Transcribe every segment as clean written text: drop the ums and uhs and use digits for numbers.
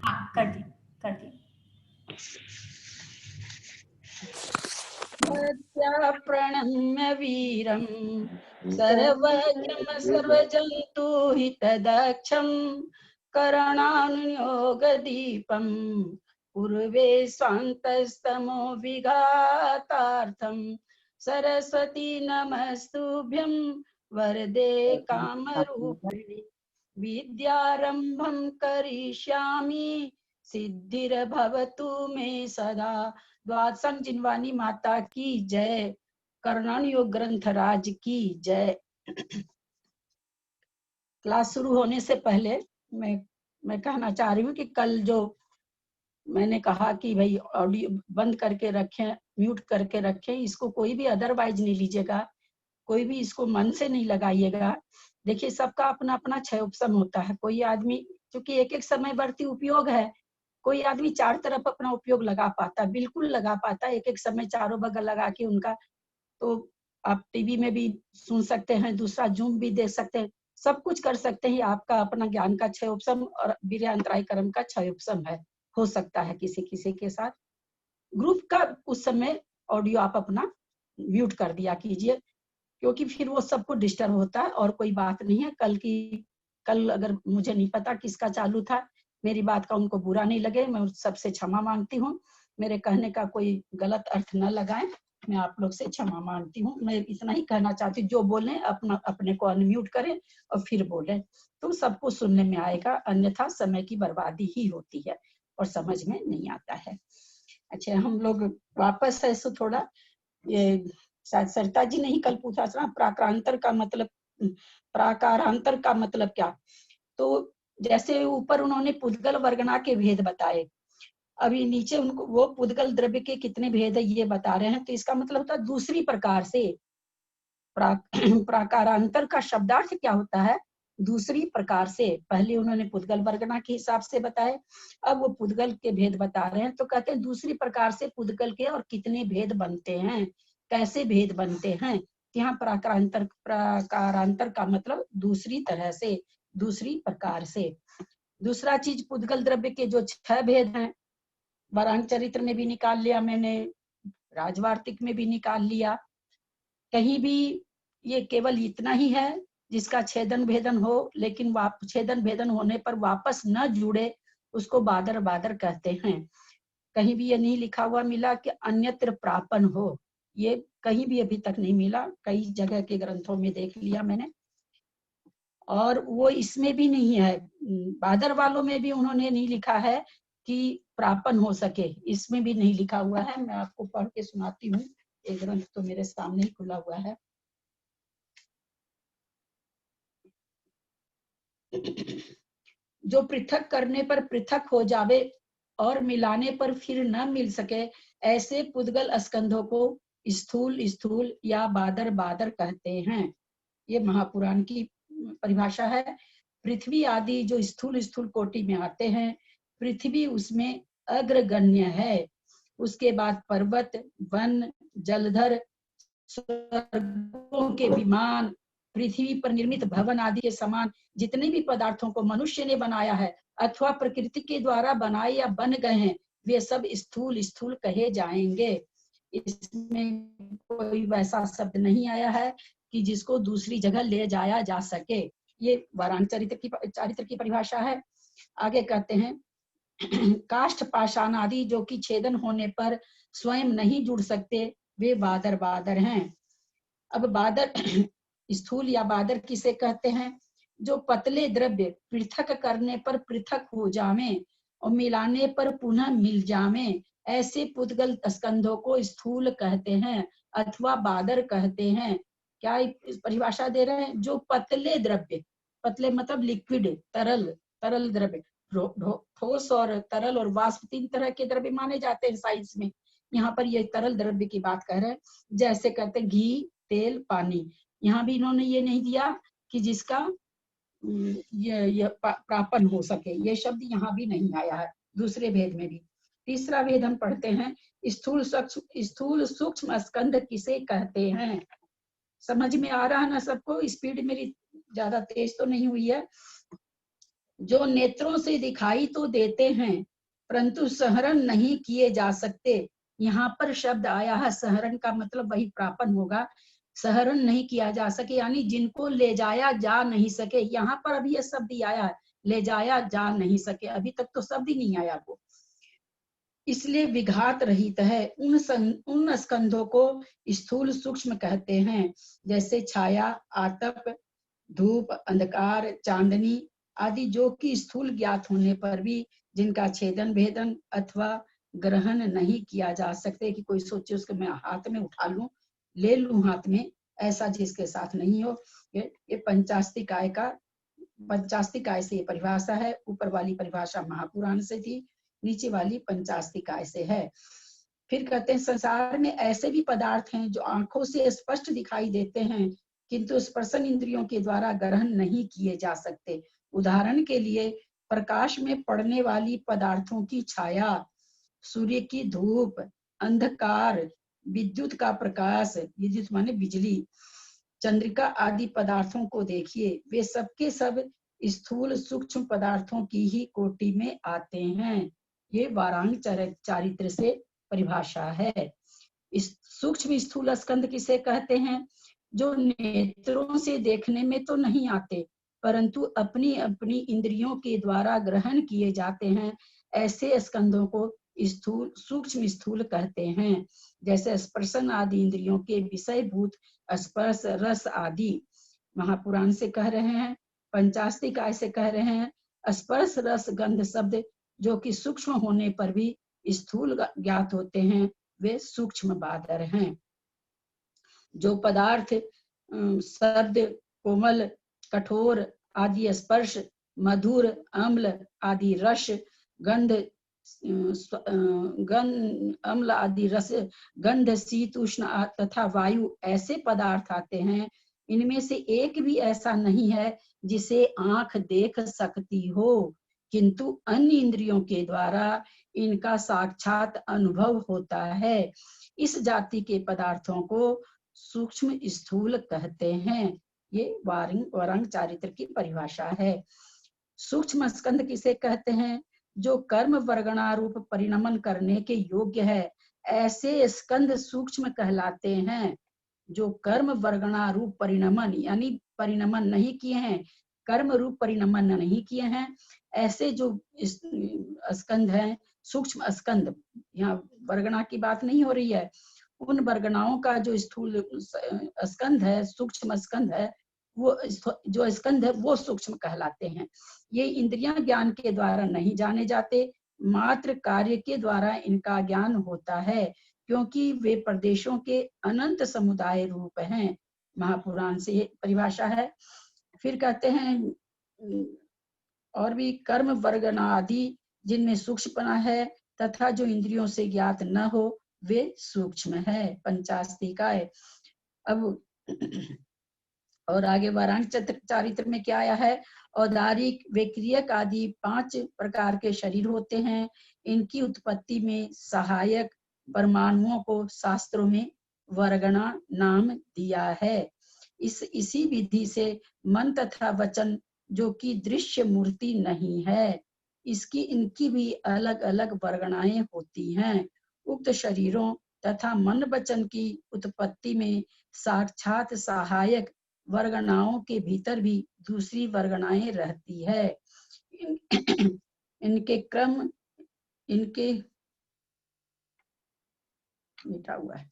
हाँ कर दी कर दी। भक्त्या प्रणम्य वीरं सर्वज्ञं सर्वजन्तु हितदक्षं करणानुयोगदीपं पूर्वे स्वान्तस्तमो विघातार्थं सरस्वती नमस्तुभ्यं वरदे कामरूपिणि विद्यारम्भं करिष्यामि सिद्धिर्भवतु मे सदा। द्वादशं जिनवानी माता की जय, कर्णान योग ग्रंथ राज की जय। क्लास शुरू होने से पहले मैं कहना चाह रही हूँ कि कल जो मैंने कहा कि भाई ऑडियो बंद करके रखें, म्यूट करके रखें, इसको कोई भी अदरवाइज नहीं लीजिएगा, कोई भी इसको मन से नहीं लगाइएगा। देखिए सबका अपना अपना क्षय उपशम होता है। कोई आदमी क्योंकि एक एक समय बढ़ती उपयोग है, कोई आदमी चार तरफ अपना उपयोग लगा पाता, बिल्कुल लगा पाता, एक एक समय चारों बगल लगा के उनका। तो आप टीवी में भी सुन सकते हैं, दूसरा जूम भी देख सकते हैं, सब कुछ कर सकते हैं। आपका अपना ज्ञान का क्षय उपशम और वीर्य अंतराय कर्म का क्षय उपशम है, हो सकता है किसी किसी के साथ। ग्रुप का उस समय ऑडियो आप अपना म्यूट कर दिया कीजिए, क्योंकि फिर वो सबको डिस्टर्ब होता है और कोई बात नहीं है। कल अगर मुझे नहीं पता किसका चालू था, मेरी बात का उनको बुरा नहीं लगे, मैं सबसे क्षमा मांगती हूँ। मेरे कहने का कोई गलत अर्थ न लगाएं, मैं आप लोग से क्षमा मांगती हूँ। मैं इतना ही कहना चाहती हूँ, जो बोलें अपने को अनम्यूट करें और फिर बोलें, तो सबको सुनने में आएगा, अन्यथा समय की बर्बादी ही होती है और समझ में नहीं आता है। अच्छा, हम लोग वापस है सो थोड़ा ये शायद सरिता जी ने ही कल पूछा था, प्राकारांतर का मतलब, प्राकारांतर का मतलब क्या। तो जैसे ऊपर उन्होंने पुद्गल वर्गना के भेद बताए, अभी नीचे उनको वो पुद्गल द्रव्य के कितने भेद है ये बता रहे हैं। तो इसका मतलब होता है दूसरी प्रकार से। प्राकारांतर का शब्दार्थ क्या होता है, दूसरी प्रकार से। पहले उन्होंने पुद्गल वर्गना के हिसाब से बताए, अब वो पुद्गल के भेद बता रहे हैं। तो कहते हैं दूसरी प्रकार से पुद्गल के और कितने भेद बनते हैं, कैसे भेद बनते हैं। यहाँ प्राकारांतर का मतलब दूसरी तरह से, दूसरी प्रकार से। दूसरा चीज, पुद्गल द्रव्य के जो 6 भेद हैं, वरांग चरित्र में भी निकाल लिया मैंने, राजवार्तिक में भी निकाल लिया। कहीं भी ये केवल इतना ही है जिसका छेदन भेदन हो, लेकिन छेदन भेदन होने पर वापस न जुड़े, उसको बादर बादर कहते हैं। कहीं भी ये नहीं लिखा हुआ मिला कि अन्यत्र प्रापन हो, ये कहीं भी अभी तक नहीं मिला। कई जगह के ग्रंथों में देख लिया मैंने, और वो इसमें भी नहीं है, बादर वालों में भी उन्होंने नहीं लिखा है कि प्रापन हो सके, इसमें भी नहीं लिखा हुआ है। मैं आपको पढ़ के सुनाती हूँ, एक ग्रंथ तो मेरे सामने ही खुला हुआ है। जो पृथक करने पर पृथक हो जावे और मिलाने पर फिर न मिल सके, ऐसे पुद्गल स्कंधों को स्थूल स्थूल या बादर बादर कहते हैं। ये महापुराण की परिभाषा है। पृथ्वी आदि जो स्थूल स्थूल कोटि में आते हैं, पृथ्वी उसमें अग्रगण्य है। उसके बाद पर्वत, वन, जलधर, स्वर्गों के विमान, पृथ्वी पर निर्मित भवन आदि के समान जितने भी पदार्थों को मनुष्य ने बनाया है अथवा प्रकृति के द्वारा बनाए या बन गए हैं, वे सब स्थूल स्थूल कहे जाएंगे। इसमें कोई वैसा शब्द नहीं आया है कि जिसको दूसरी जगह ले जाया जा सके। ये वरांग चारित्र की परिभाषा है। आगे कहते हैं, काष्ठ पाषाण आदि जो कि छेदन होने पर स्वयं नहीं जुड़ सकते, वे बादर बादर हैं। अब बादर स्थूल या बादर किसे कहते हैं, जो पतले द्रव्य पृथक करने पर पृथक हो जावे और मिलाने पर पुनः मिल जावे, ऐसे पुद्गल स्कंधों को स्थूल कहते हैं अथवा बादर कहते हैं। क्या परिभाषा दे रहे हैं, जो पतले द्रव्य, पतले मतलब लिक्विड, तरल, तरल द्रव्य, ठोस और तरल और वाष्प 3 तरह के द्रव्य माने जाते हैं साइंस में। यहाँ पर ये तरल द्रव्य की बात कर रहे हैं, जैसे कहते हैं घी, तेल, पानी। यहाँ भी इन्होंने ये नहीं दिया कि जिसका ये प्रापन हो सके, ये शब्द यहाँ भी नहीं आया है, दूसरे भेद में भी। तीसरा भेद हम पढ़ते हैं, स्थूल सूक्ष्म स्कंध किसे कहते हैं। समझ में आ रहा है ना सबको, स्पीड मेरी ज्यादा तेज तो नहीं हुई है। जो नेत्रों से दिखाई तो देते हैं परंतु सहरण नहीं किए जा सकते। यहाँ पर शब्द आया है, सहरण का मतलब वही प्रापन होगा, सहरण नहीं किया जा सके यानी जिनको ले जाया जा नहीं सके। यहाँ पर अभी ये शब्द ही आया है, ले जाया जा नहीं सके, अभी तक तो शब्द ही नहीं आया वो, इसलिए विघात रहित है। उन स्कंधों को स्थूल सूक्ष्म कहते हैं, जैसे छाया, आतप, धूप, अंधकार, चांदनी आदि, जो कि स्थूल ज्ञात होने पर भी जिनका छेदन भेदन अथवा ग्रहण नहीं किया जा सकते, कि कोई सोचे उसके मैं हाथ में उठा लूं, ले लूं हाथ में, ऐसा जिसके साथ नहीं हो। ये पंचास्तिकाय से ये परिभाषा है। ऊपर वाली परिभाषा महापुराण से थी, नीचे वाली पंचास्तिकाय से है। फिर कहते हैं संसार में ऐसे भी पदार्थ हैं जो आंखों से स्पष्ट दिखाई देते हैं किंतु स्पर्शन इंद्रियों के द्वारा ग्रहण नहीं किए जा सकते। उदाहरण के लिए प्रकाश में पड़ने वाली पदार्थों की छाया, सूर्य की धूप, अंधकार, विद्युत का प्रकाश, विद्युत माने बिजली, चंद्रिका आदि पदार्थों को देखिए, वे सब के सब स्थूल सूक्ष्म पदार्थों की ही कोटि में आते हैं। ये वारांग चारित्र से परिभाषा है। इस सूक्ष्म स्थूल स्कंध किसे कहते हैं? जो नेत्रों से देखने में तो नहीं आते परंतु अपनी अपनी इंद्रियों के द्वारा ग्रहण किए जाते हैं, ऐसे स्कंधों को स्थूल सूक्ष्म स्थूल कहते हैं। जैसे स्पर्शन आदि इंद्रियों के विषयभूत स्पर्श रस आदि, महापुराण से कह रहे हैं, पंचास्तिकाय से कह रहे हैं, स्पर्श रस गंध शब्द जो कि सूक्ष्म होने पर भी स्थूल ज्ञात होते हैं, वे सूक्ष्म बादर हैं। जो पदार्थ शब्द, कोमल, कठोर आदि स्पर्श, मधुर, अम्ल आदि रस, गंध अम्ल आदि रस, गंध, शीत, उष्ण तथा वायु, ऐसे पदार्थ आते हैं, इनमें से एक भी ऐसा नहीं है जिसे आंख देख सकती हो किंतु अन्य इंद्रियों के द्वारा इनका साक्षात अनुभव होता है। इस जाति के पदार्थों को सूक्ष्म स्थूल कहते हैं। ये वारांग चारित्र की परिभाषा है। सूक्ष्म स्कंध किसे कहते हैं? जो कर्म वर्गणारूप परिणमन करने के योग्य है, ऐसे स्कंध सूक्ष्म कहलाते हैं। जो कर्म वर्गणारूप परिणमन यानी परिणमन नहीं किए हैं, कर्म रूप परिणमन नहीं किए हैं, ऐसे जो स्कंध हैं, सूक्ष्म स्कंध, यहाँ वर्गणा की बात नहीं हो रही है, उन वर्गणाओं का जो स्थूल स्कंध है, सूक्ष्म स्कंध है, वो जो स्कंध है वो सूक्ष्म कहलाते हैं। ये इंद्रियां ज्ञान के द्वारा नहीं जाने जाते, मात्र कार्य के द्वारा इनका ज्ञान होता है, क्योंकि वे प्रदेशों के अनंत समुदाय रूप हैं। महापुराण से ये परिभाषा है। फिर कहते हैं और भी कर्म वर्गनादि जिनमें सूक्ष्मपना है तथा जो इंद्रियों से ज्ञात न हो वे सूक्ष्म है, पंचास्तिकाय। अब और आगे वारांग चारित्र में क्या आया है? औदारिक, विक्रियक आदि 5 प्रकार के शरीर होते हैं। इनकी उत्पत्ति में सहायक परमाणुओं को शास्त्रों में वर्गणा नाम दिया है। इसी विधि से मन तथा वचन, जो कि दृश्य मूर्ति नहीं है, इनकी भी अलग अलग वर्गणाएं होती हैं। उक्त शरीरों तथा मन वचन की उत्पत्ति में साक्षात सहायक वर्गणाओं के भीतर भी दूसरी वर्गणाएं रहती है। इनके क्रम, इनके मिटा हुआ है,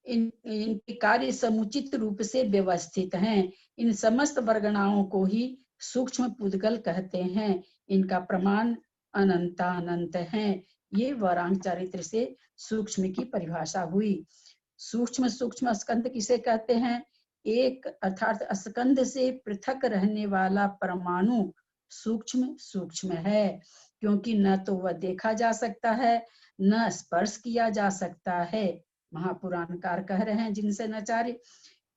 इनके कार्य समुचित रूप से व्यवस्थित हैं। इन समस्त वर्गणाओं को ही सूक्ष्म पुद्गल कहते हैं। इनका प्रमाण अनंतानंत है। ये वारांग चारित्र से सूक्ष्म की परिभाषा हुई। सूक्ष्म स्कंध किसे कहते हैं? एक अर्थात स्कंध से पृथक रहने वाला परमाणु सूक्ष्म है, क्योंकि न तो वह देखा जा सकता है न स्पर्श किया जा सकता है। महापुराणकार कह रहे हैं जिनसे आचार्य।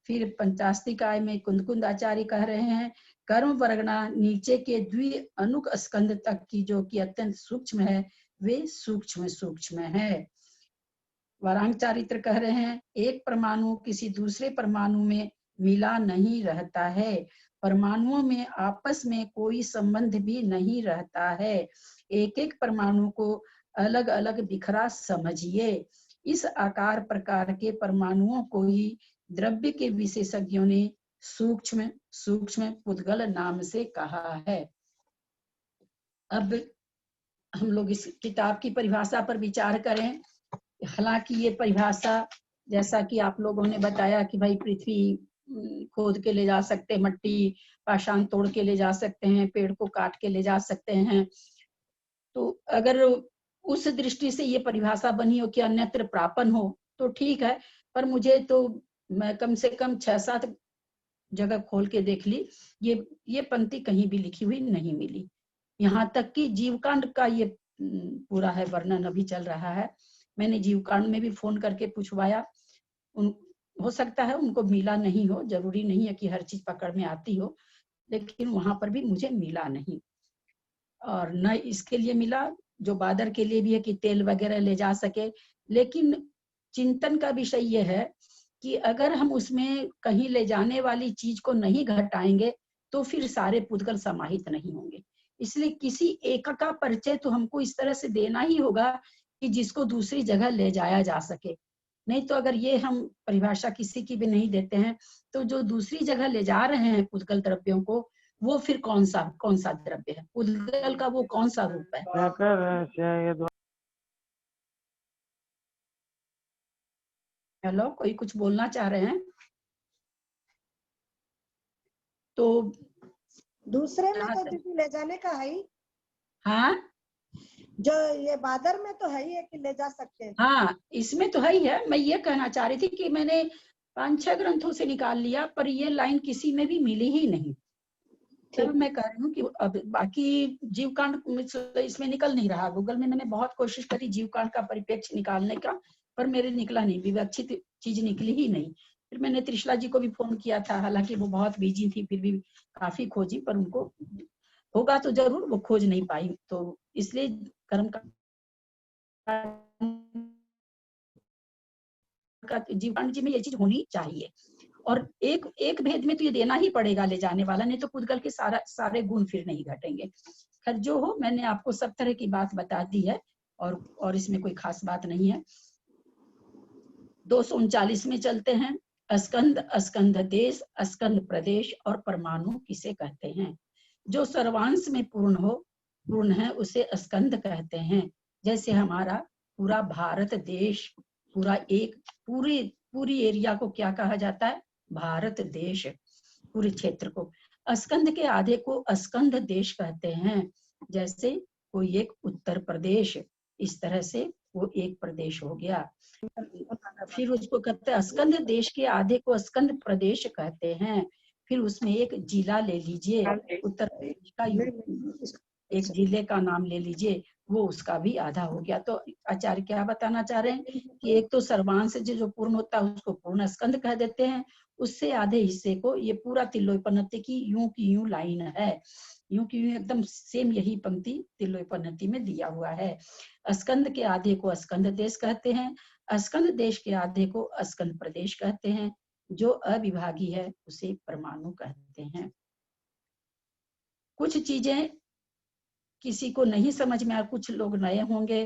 फिर पंचास्तिकाय में कुंद आचार्य कह रहे हैं कर्म वर्गणा नीचे के द्वि अनुक स्कंद तक की जो कि अत्यंत सूक्ष्म है, वे सूक्ष्म है। वारांग चारित्र कह रहे हैं एक परमाणु किसी दूसरे परमाणु में मिला नहीं रहता है। परमाणुओं में आपस में कोई संबंध भी नहीं रहता है। एक एक परमाणु को अलग अलग बिखरा समझिए। इस आकार प्रकार के परमाणुओं को ही द्रव्य के विशेषज्ञों ने सूक्ष्म सूक्ष्म पुद्गल नाम से कहा है। अब हम लोग इस किताब की परिभाषा पर विचार करें। हालांकि ये परिभाषा, जैसा कि आप लोगों ने बताया कि भाई पृथ्वी खोद के ले जा सकते हैं, मट्टी पाषाण तोड़ के ले जा सकते हैं, पेड़ को काट के ले जा सकते हैं, तो अगर उस दृष्टि से ये परिभाषा बनी हो कि अन्यत्र प्रापन हो तो ठीक है। पर मुझे तो, मैं कम से कम 6-7 जगह खोल के देख ली, ये पंक्ति कहीं भी लिखी हुई नहीं मिली। यहाँ तक कि जीवकांड का ये पूरा है वर्णन अभी चल रहा है। मैंने जीवकांड में भी फोन करके पूछवाया, हो सकता है उनको मिला नहीं हो, जरूरी नहीं है कि हर चीज पकड़ में आती हो, लेकिन वहां पर भी मुझे मिला नहीं। और न इसके लिए मिला जो बादर के लिए भी है कि तेल वगैरह ले जा सके। लेकिन चिंतन का विषय ये है कि अगर हम उसमें कहीं ले जाने वाली चीज को नहीं घटाएंगे तो फिर सारे पुद्गल समाहित नहीं होंगे। इसलिए किसी एक का परिचय तो हमको इस तरह से देना ही होगा कि जिसको दूसरी जगह ले जाया जा सके। नहीं तो अगर ये हम परिभाषा किसी की भी नहीं देते हैं तो जो दूसरी जगह ले जा रहे हैं पुद्गल द्रव्यों को, वो फिर कौन सा द्रव्य है, पुद्गल का वो कौन सा रूप है। क्या कर रहे हैं? हेलो, कोई कुछ बोलना चाह रहे हैं? तो दूसरे में तो दीदी ले जाने का है ही। हाँ, जो ये बादर में तो है ही है कि ले जा सकते हैं। हाँ, इसमें तो है ही है। मैं ये कहना चाह रही थी कि मैंने 5-6 ग्रंथों से निकाल लिया, पर ये लाइन किसी में भी मिली ही नहीं। तब मैं कह रही हूँ कि अब बाकी जीवकांड इसमें निकल नहीं रहा। गूगल में मैंने बहुत कोशिश करी जीवकांड का परिप्रेक्ष्य निकालने का, पर मेरे निकला नहीं, विवक्षित चीज निकली ही नहीं। फिर मैंने त्रिशला जी को भी फोन किया था, हालांकि वो बहुत बिजी थी, फिर भी काफी खोजी, पर उनको होगा तो जरूर, वो खोज नहीं पाई। तो इसलिए कर्म का जीवकांड जी में ये चीज होनी चाहिए। और एक भेद में तो ये देना ही पड़ेगा ले जाने वाला, नहीं तो पुद्गल के सारे गुण फिर नहीं घटेंगे। खैर जो हो, मैंने आपको सब तरह की बात बता दी है, और इसमें कोई खास बात नहीं है। 239 में चलते हैं। अस्कंद, अस्कंद देश, अस्कंद प्रदेश और परमाणु किसे कहते हैं? जो सर्वांश में पूर्ण है उसे अस्कंद कहते हैं। जैसे हमारा पूरा भारत देश, पूरी एरिया को क्या कहा जाता है? भारत देश, पूरे क्षेत्र को। अस्कंद के आधे को अस्कंद देश कहते हैं। जैसे कोई एक उत्तर प्रदेश, इस तरह से वो एक प्रदेश हो गया। फिर उसको कहते हैं अस्कंद देश के आधे को अस्कंद प्रदेश कहते हैं। फिर उसमें एक जिला ले लीजिए, उत्तर प्रदेश का एक जिले का नाम ले लीजिए, वो उसका भी आधा हो गया। तो आचार्य क्या बताना चाह रहे हैं कि एक तो सर्वांश जो पूर्ण होता है उसको पूर्ण स्कंद कह देते हैं, उससे आधे हिस्से को, ये पूरा तिल्लोपनिषद की यूं लाइन है, यूं की यूं एकदम सेम यही पंक्ति तिल्लोपनिषद में दिया हुआ है। स्कंद के आधे को स्कंद देश कहते हैं, स्कंद देश के आधे को स्कंद प्रदेश कहते हैं, जो अविभागी है उसे परमाणु कहते हैं। कुछ चीजें किसी को नहीं समझ में आ, कुछ लोग नए होंगे,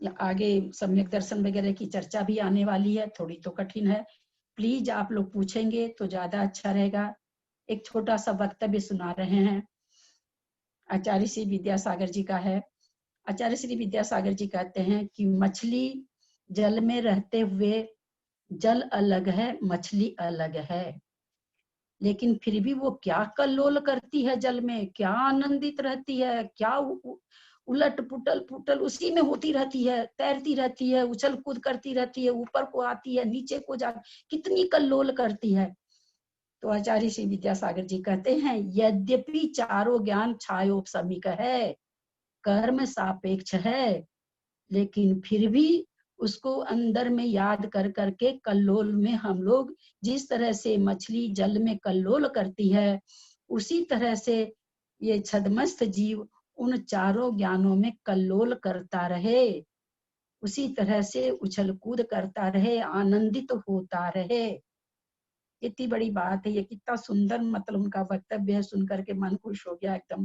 या आगे सम्यक दर्शन वगैरह की चर्चा भी आने वाली है, थोड़ी तो कठिन है। प्लीज आप लोग पूछेंगे तो ज्यादा अच्छा रहेगा। एक छोटा सा वक्तव्य सुना रहे हैं, आचार्य श्री विद्यासागर जी का है। आचार्य श्री विद्यासागर जी कहते हैं कि मछली जल में रहते हुए, जल अलग है मछली अलग है, लेकिन फिर भी वो क्या कल्लोल करती है जल में, क्या आनंदित रहती है, क्या उलट पुटल उसी में होती रहती है, तैरती रहती है, उछल कूद करती रहती है, ऊपर को आती है, नीचे को जा, कितनी कल्लोल करती है। तो आचार्य श्री विद्यासागर जी कहते हैं, यद्यपि चारों ज्ञान छायोपशमिक है, कर्म सापेक्ष है, लेकिन फिर भी उसको अंदर में याद कर करके कल्लोल में हम लोग, जिस तरह से मछली जल में कल्लोल करती है, उसी तरह से ये छद्मस्त जीव उन चारों ज्ञानों में कल्लोल करता रहे, उसी तरह से उछल कूद करता रहे, आनंदित होता रहे। कितनी बड़ी बात है ये, कितना सुंदर मतलब उनका वक्तव्य है, सुन करके मन खुश हो गया एकदम।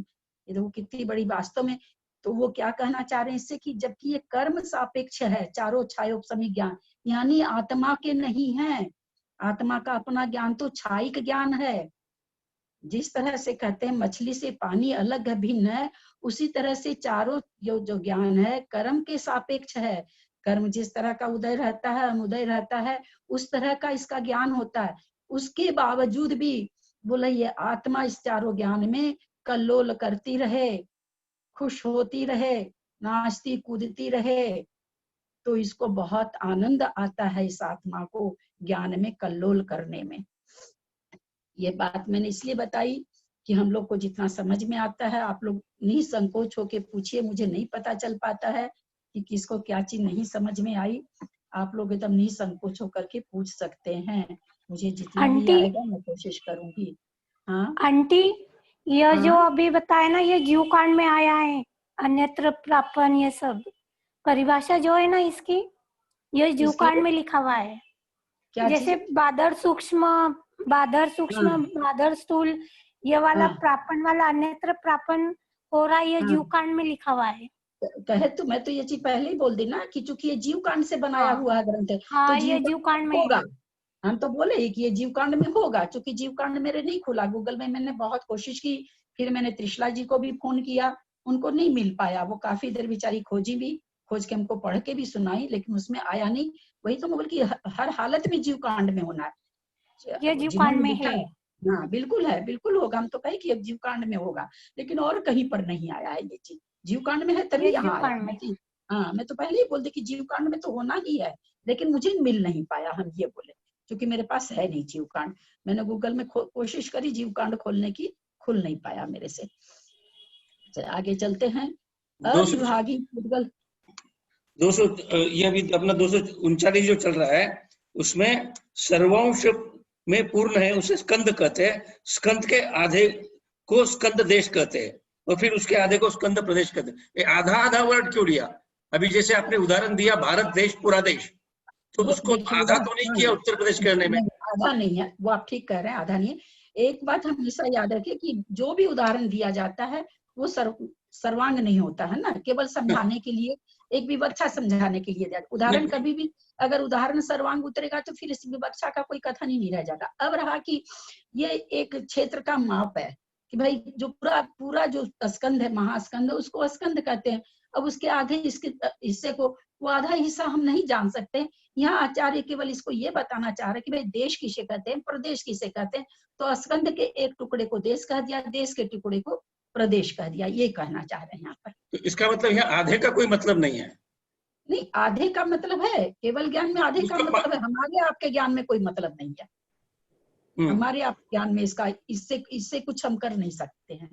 ये देखो कितनी बड़ी वास्तव में। तो वो क्या कहना चाह रहे हैं इससे कि जबकि ये कर्म सापेक्ष है, चारों छायोपसमी ज्ञान, यानी आत्मा के नहीं है। आत्मा का अपना ज्ञान तो छायिक ज्ञान है। जिस तरह से कहते हैं मछली से पानी अलग है, भिन्न है, उसी तरह से चारों जो ज्ञान है कर्म के सापेक्ष है। कर्म जिस तरह का उदय रहता है, अनुदय रहता है, उस तरह का इसका ज्ञान होता है। उसके बावजूद भी बोले ये आत्मा इस चारों ज्ञान में कल्लोल करती रहे, खुश होती रहे, नाचती कूदती रहे, तो इसको बहुत आनंद आता है इस आत्मा को ज्ञान में कल्लोल करने में। ये बात मैंने इसलिए बताई कि हम लोग को जितना समझ में आता है, आप लोग निसंकोच होके पूछिए। मुझे नहीं पता चल पाता है कि किसको क्या चीज नहीं समझ में आई। आप लोग एकदम निसंकोच होकर के पूछ सकते हैं। मुझे जितना भी आंटी, आएगा मैं कोशिश करूंगी। हाँ आंटी, यह जो हाँ, अभी बताया ना, ये जीव कांड में आया है, अन्यत्र प्रापन, ये सब परिभाषा जो है ना इसकी, ये जीव इसकी कांड में लिखा हुआ है। क्या जैसे चीज? बादर सूक्ष्म, हाँ बादर स्थूल, ये वाला हाँ प्रापन वाला अन्यत्र प्रापन हो रहा है, ये हाँ, जीव कांड में लिखा हुआ है। कहे तो मैं तो ये चीज पहले ही बोल दी ना कि चूंकि ये जीव कांड से बनाया हाँ हुआ है ग्रंथ, तो हाँ, जीव ये जीव कांड कांड में में होगा। है। हम तो बोले ही कि ये जीव कांड में होगा, क्योंकि जीव कांड मेरे नहीं खुला गूगल में। मैंने बहुत कोशिश की, फिर मैंने त्रिशला जी को भी फोन किया, उनको नहीं मिल पाया। वो काफी देर बेचारी खोजी भी, खोज के हमको पढ़ के भी सुनाई, लेकिन उसमें आया नहीं। वही तो मैं बोल कि हर हालत में जीव कांड में होना है। ये जीव कांड जिन्होंने में लिखा है। है, हाँ बिल्कुल है, बिल्कुल होगा। हम तो कहे कि अब जीव कांड में होगा, लेकिन और कहीं पर नहीं आया है ये चीज। जीव कांड में है तभी ये जीव यहाँ आया। कांड में। हाँ मैं तो पहले ही बोल दी कि जीव कांड में तो होना ही है, लेकिन मुझे मिल नहीं पाया, हम ये बोले, क्योंकि मेरे पास है नहीं जीव कांड। मैंने गूगल में कोशिश करी जीव कांड खोलने की, खुल नहीं पाया मेरे से। आगे चलते हैं। 200 अविभागी पुद्गल। 200 ये अभी अपना 239 जो चल रहा है, उसमें सर्वांश में पूर्ण है उसे स्कंद कहते हैं। स्कंद के आधे को स्कंद देश कहते हैं, और फिर उसके आधे को स्कंद प्रदेश कहते हैं। ये आधा आधा वर्ड क्यों लिया? अभी जैसे आपने उदाहरण दिया भारत देश पूरा देश, तो उसको आधा तो नहीं किया उत्तर प्रदेश कहने में। नहीं, आधा नहीं है, वो आप ठीक कह रहे हैं, आधा नहीं है। एक बात हमेशा याद रखिए कि जो भी उदाहरण दिया जाता है वो सर्वांग नहीं होता है ना, केवल समझाने के लिए, एक विवक्षा समझाने के लिए दिया। उदाहरण कभी भी अगर उदाहरण सर्वांग उतरेगा तो फिर इस विवक्षा का कोई कथन ही नहीं रह जाता। अब रहा कि ये एक क्षेत्र का माप है कि भाई जो पूरा पूरा जो स्कंद है, महास्कंद, उसको स्कंद कहते हैं। अब उसके आधे इसके हिस्से को, वो आधा हिस्सा हम नहीं जान सकते। यहाँ आचार्य केवल इसको ये बताना चाह रहे कि भाई देश किसे कहते हैं, प्रदेश किसे कहते हैं। तो स्कंद के एक टुकड़े को देश कह दिया, देश के टुकड़े को प्रदेश कह दिया, ये कहना चाह रहे हैं यहाँ पर। तो इसका मतलब यहाँ आधे का कोई मतलब नहीं है। नहीं, आधे का मतलब है, केवल ज्ञान में आधे का मतलब है, हमारे आपके ज्ञान में कोई मतलब नहीं है। हमारे आप ज्ञान में इसका इससे इससे कुछ हम कर नहीं सकते हैं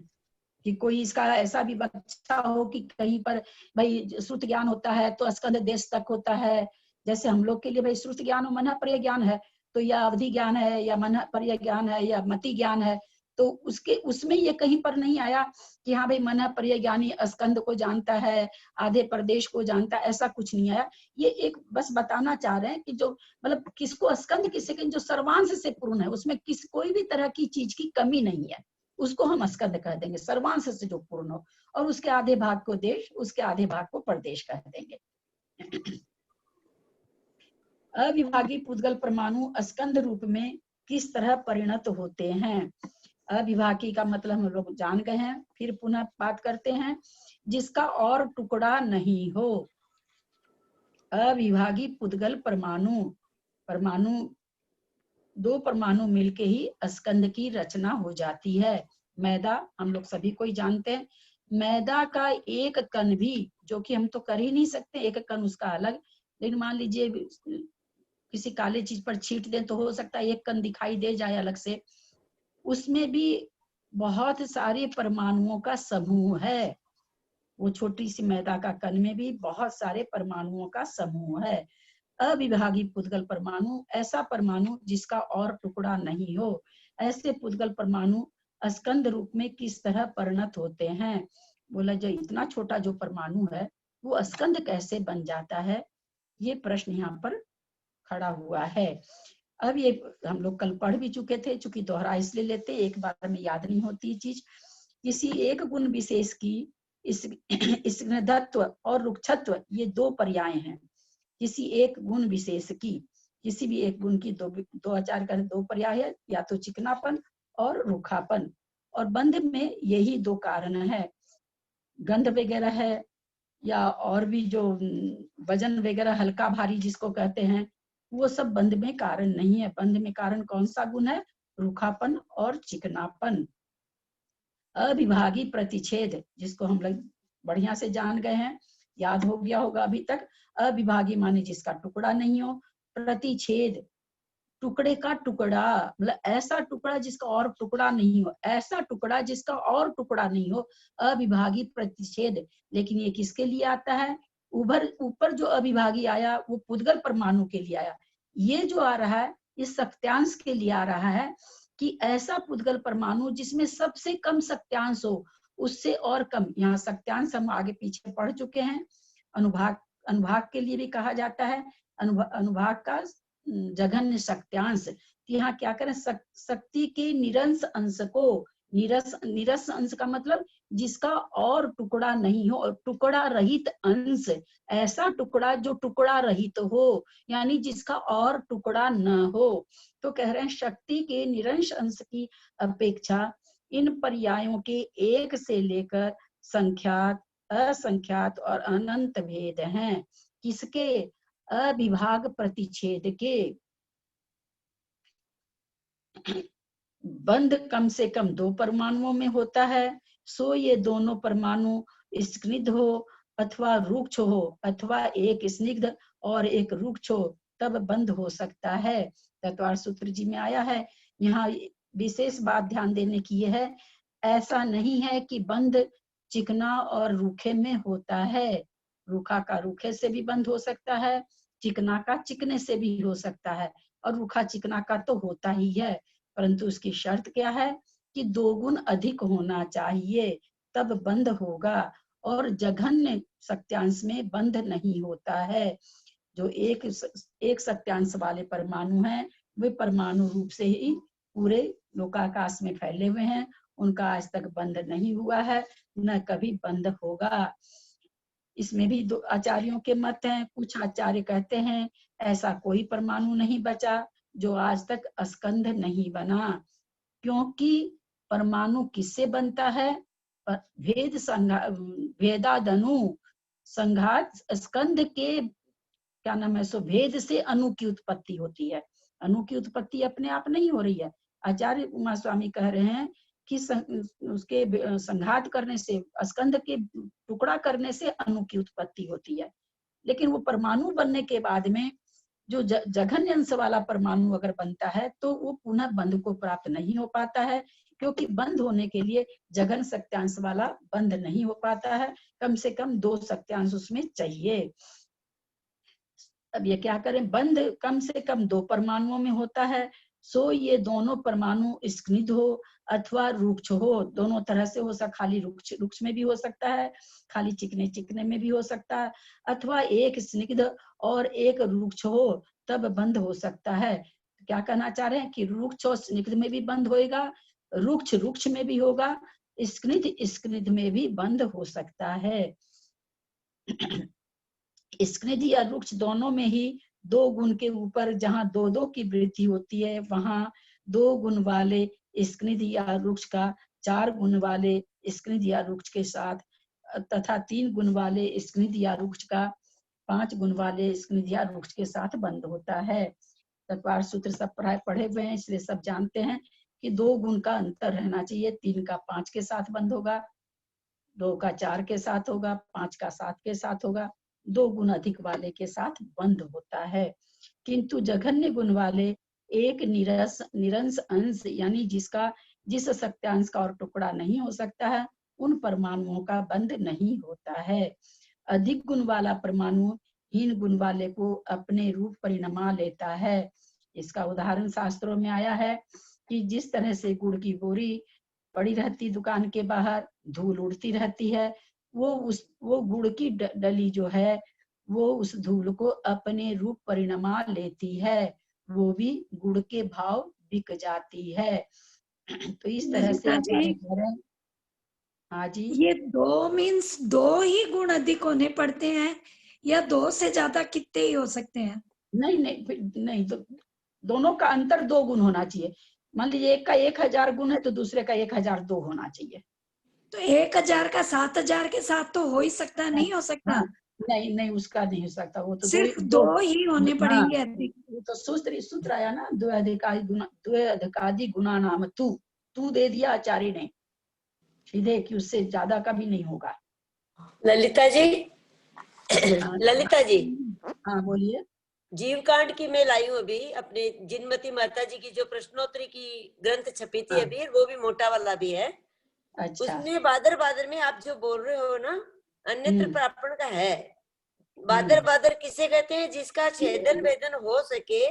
कि कोई इसका ऐसा भी बच्चा हो कि कहीं पर भाई श्रुत ज्ञान होता है तो स्कंद देश तक होता है। जैसे हम लोग के लिए भाई श्रुत ज्ञान और मन पर्य ज्ञान है, तो या अवधि ज्ञान है या मन पर्य ज्ञान है या मति ज्ञान है, तो उसके उसमें ये कहीं पर नहीं आया कि हाँ भाई मन पर्य ज्ञानी स्कंद को जानता है, आधे प्रदेश को जानता है, ऐसा कुछ नहीं आया। ये एक बस बताना चाह रहे हैं कि जो मतलब किसको स्कंद किसे जो सर्वांश से पूर्ण है, उसमें कोई भी तरह की चीज की कमी नहीं है, उसको हम स्कंद कह देंगे, सर्वांश से जो पूर्ण हो। और उसके आधे भाग को देश, उसके आधे भाग को प्रदेश कह देंगे। अविभागी पुद्गल परमाणु स्कंद रूप में किस तरह परिणत होते हैं? अविभागी का मतलब हम लोग जान गए हैं, फिर पुनः बात करते हैं। जिसका और टुकड़ा नहीं हो। अविभागी पुद्गल परमाणु, परमाणु दो परमाणु मिलके ही स्कंद की रचना हो जाती है। मैदा हम लोग सभी कोई जानते हैं। मैदा का एक कण भी, जो कि हम तो कर ही नहीं सकते, एक कण उसका अलग, लेकिन मान लीजिए किसी काले चीज पर छींट दें तो हो सकता है एक कण दिखाई दे जाए अलग से। उसमें भी बहुत सारे परमाणुओं का समूह है। वो छोटी सी मैदा का कण में भी बहुत सारे परमाणुओं का समूह है। अविभागी पुद्गल परमाणु ऐसा परमाणु जिसका और टुकड़ा नहीं हो। ऐसे पुद्गल परमाणु स्कंद रूप में किस तरह परिणत होते हैं? बोला जो इतना छोटा जो परमाणु है वो स्कंद कैसे बन जाता है, ये प्रश्न यहाँ पर खड़ा हुआ है। अब ये हम लोग कल पढ़ भी चुके थे, चूंकि दोहरा इसलिए लेते, एक बार में याद नहीं होती चीज। किसी एक गुण विशेष की स्निग्धत्व और रुक्षत्व ये दो पर्याय हैं। किसी एक गुण विशेष की, किसी भी एक गुण की दो आचार्य का दो पर्याय है, या तो चिकनापन और रूखापन। और बंध में यही दो कारण है, गंध वगैरह है या और भी जो वजन वगैरह हल्का भारी जिसको कहते हैं, वो सब बंध में कारण नहीं है। बंध में कारण कौन सा गुण है? रूखापन और चिकनापन। अविभागी प्रतिच्छेद, जिसको हम लोग बढ़िया से जान गए हैं, याद हो गया होगा अभी तक। अविभागी माने जिसका टुकड़ा नहीं हो, प्रतिच्छेद टुकड़े का टुकड़ा, मतलब ऐसा टुकड़ा जिसका और टुकड़ा नहीं हो, ऐसा टुकड़ा जिसका और टुकड़ा नहीं हो, अविभागी प्रतिच्छेद। लेकिन ये किसके लिए आता है? ऊपर जो अविभागी आया वो पुद्गल परमाणु के लिए आया। ये जो आ रहा है इस सत्यांश के लिए आ रहा है कि ऐसा पुद्गल परमाणु जिसमें सबसे कम सत्यांश हो, उससे और कम। यहाँ सत्यांश हम आगे पीछे पढ़ चुके हैं। अनुभाग के लिए भी कहा जाता है, अनुभाग का जघन्य सत्यांश। यहाँ क्या करें? शक्ति के निरंश अंश को, निरस अंश का मतलब जिसका और टुकड़ा नहीं हो, और टुकड़ा रहित अंश, ऐसा टुकड़ा जो टुकड़ा रहित हो, यानी जिसका और टुकड़ा न हो। तो कह रहे हैं शक्ति के निरंश अंश की अपेक्षा इन पर्यायों के एक से लेकर संख्यात, असंख्यात और अनंत भेद हैं। किसके? अविभाग प्रतिच्छेद के। बंध कम से कम दो परमाणुओं में होता है, सो ये दोनों परमाणु स्निग्ध हो अथवा रुक्ष हो, अथवा एक स्निग्ध और एक रुक्ष हो, तब बंध हो सकता है। तत्वार सूत्र जी में आया है। यहाँ विशेष बात ध्यान देने की यह है, ऐसा नहीं है कि बंध चिकना और रूखे में होता है। रूखा का रूखे से भी बंध हो सकता है, चिकना का चिकने से भी हो सकता है, और रूखा चिकना का तो होता ही है। परंतु उसकी शर्त क्या है कि दो गुण अधिक होना चाहिए, तब बंध होगा। और जघन्य सत्यांश में बंध नहीं होता है। जो एक सत्यांश वाले परमाणु हैं, वे परमाणु रूप से ही पूरे लोकाकाश में फैले हुए हैं, उनका आज तक बंध नहीं हुआ है, न कभी बंध होगा। इसमें भी दो आचार्यों के मत हैं। कुछ आचार्य कहते हैं ऐसा कोई परमाणु नहीं बचा जो आज तक स्कंध नहीं बना, क्योंकि परमाणु किससे बनता है? भेदादनु संघात स्कंध के क्या नाम है, सो भेद से अणु की उत्पत्ति होती है। अणु की उत्पत्ति अपने आप नहीं हो रही है। आचार्य उमा स्वामी कह रहे हैं कि उसके संघात करने से, स्कंध के टुकड़ा करने से अणु की उत्पत्ति होती है। लेकिन वो परमाणु बनने के बाद में जो जघन्य अंश वाला परमाणु अगर बनता है तो वो पुनः बंध को प्राप्त नहीं हो पाता है, क्योंकि बंध होने के लिए जघन सत्यांश वाला बंध नहीं हो पाता है, कम से कम दो सत्यांश उसमें चाहिए। अब ये क्या करें? बंध कम से कम दो परमाणुओं में होता है, सो ये दोनों परमाणु स्निग्ध हो अथवा रुक्ष हो। दोनों तरह से हो सकता, खाली रुक्ष में भी हो सकता है, खाली चिकने चिकने में भी हो सकता है, अथवा एक स्निग्ध और एक रुक्ष हो, तब बंध हो सकता है। क्या कहना चाह रहे हैं कि रुक्ष और स्निग्ध में भी बंध होएगा, रुक्ष रुक्ष में भी होगा, स्निग्ध स्निग्ध में भी बंध हो सकता है। स्निग्ध या रुक्ष दोनों में ही दो गुण के ऊपर जहां दो दो की वृद्धि होती है, वहां दो गुण वाले स्निग्ध या रुक्ष का चार गुण वाले स्निग्ध या रुक्ष के साथ, तथा तीन गुण वाले स्निग्ध या रुक्ष का पांच गुण वाले स्निग्ध या रुक्ष के साथ बंध होता है। तत्वार सूत्र सब पढ़े हुए हैं, इसलिए सब जानते हैं कि दो गुण का अंतर रहना चाहिए। तीन का पांच के साथ बंध होगा, दो का चार के साथ होगा, पांच का सात के साथ होगा, दो गुण अधिक वाले के साथ बंध होता है। किंतु जघन्य गुण वाले एक निरंश अंश, यानी जिस सत्यांश का और टुकड़ा नहीं हो सकता है, उन परमाणुओं का बंध नहीं होता है। अधिक गुण वाला परमाणु हीन गुण वाले को अपने रूप परिणमा लेता है। इसका उदाहरण शास्त्रों में आया है कि जिस तरह से गुड़ की बोरी पड़ी रहती दुकान के बाहर, धूल उड़ती रहती है, वो गुड़ की डली जो है वो उस धूल को अपने रूप परिणमा लेती है। वो भी गुड़ के भाव बिक जाती है। तो इस तरह से ललिता जी, आचार्य कह रहे हैं। हाँ जी, ये 2 मीन्स 2 ही गुण अधिक होने पड़ते हैं या 2 से ज्यादा कितने ही हो सकते हैं? नहीं नहीं नहीं, तो दोनों का अंतर 2 गुण होना चाहिए। मान लीजिए एक का 1000 गुण है तो दूसरे का 1002 होना चाहिए। तो 1000 का 7000 के साथ तो हो ही सकता है, नहीं हो सकता? हाँ, नहीं नहीं, उसका नहीं हो सकता, वो तो सिर्फ दो 2 ही होने हाँ, पड़ेंगे अधिक। वो तो सूत्र आया ना, द्वैधिकादि गुणा नाम तू दे दिया आचार्य ने सीधे कि उससे ज्यादा का भी नहीं होगा। ललिता जी, हाँ, ललिता जी, हाँ बोलिए। जीव कांड की मैं लाई हूँ अभी, अपने जिनमती माता जी की जो प्रश्नोत्तरी की ग्रंथ छपी थी हाँ। अभी, वो भी मोटा वाला भी है। अच्छा, उसमें बादर में आप जो बोल रहे हो ना, अन्यत्र प्रापण का है। बादर किसे कहते हैं? जिसका छेदन वेदन हो सके,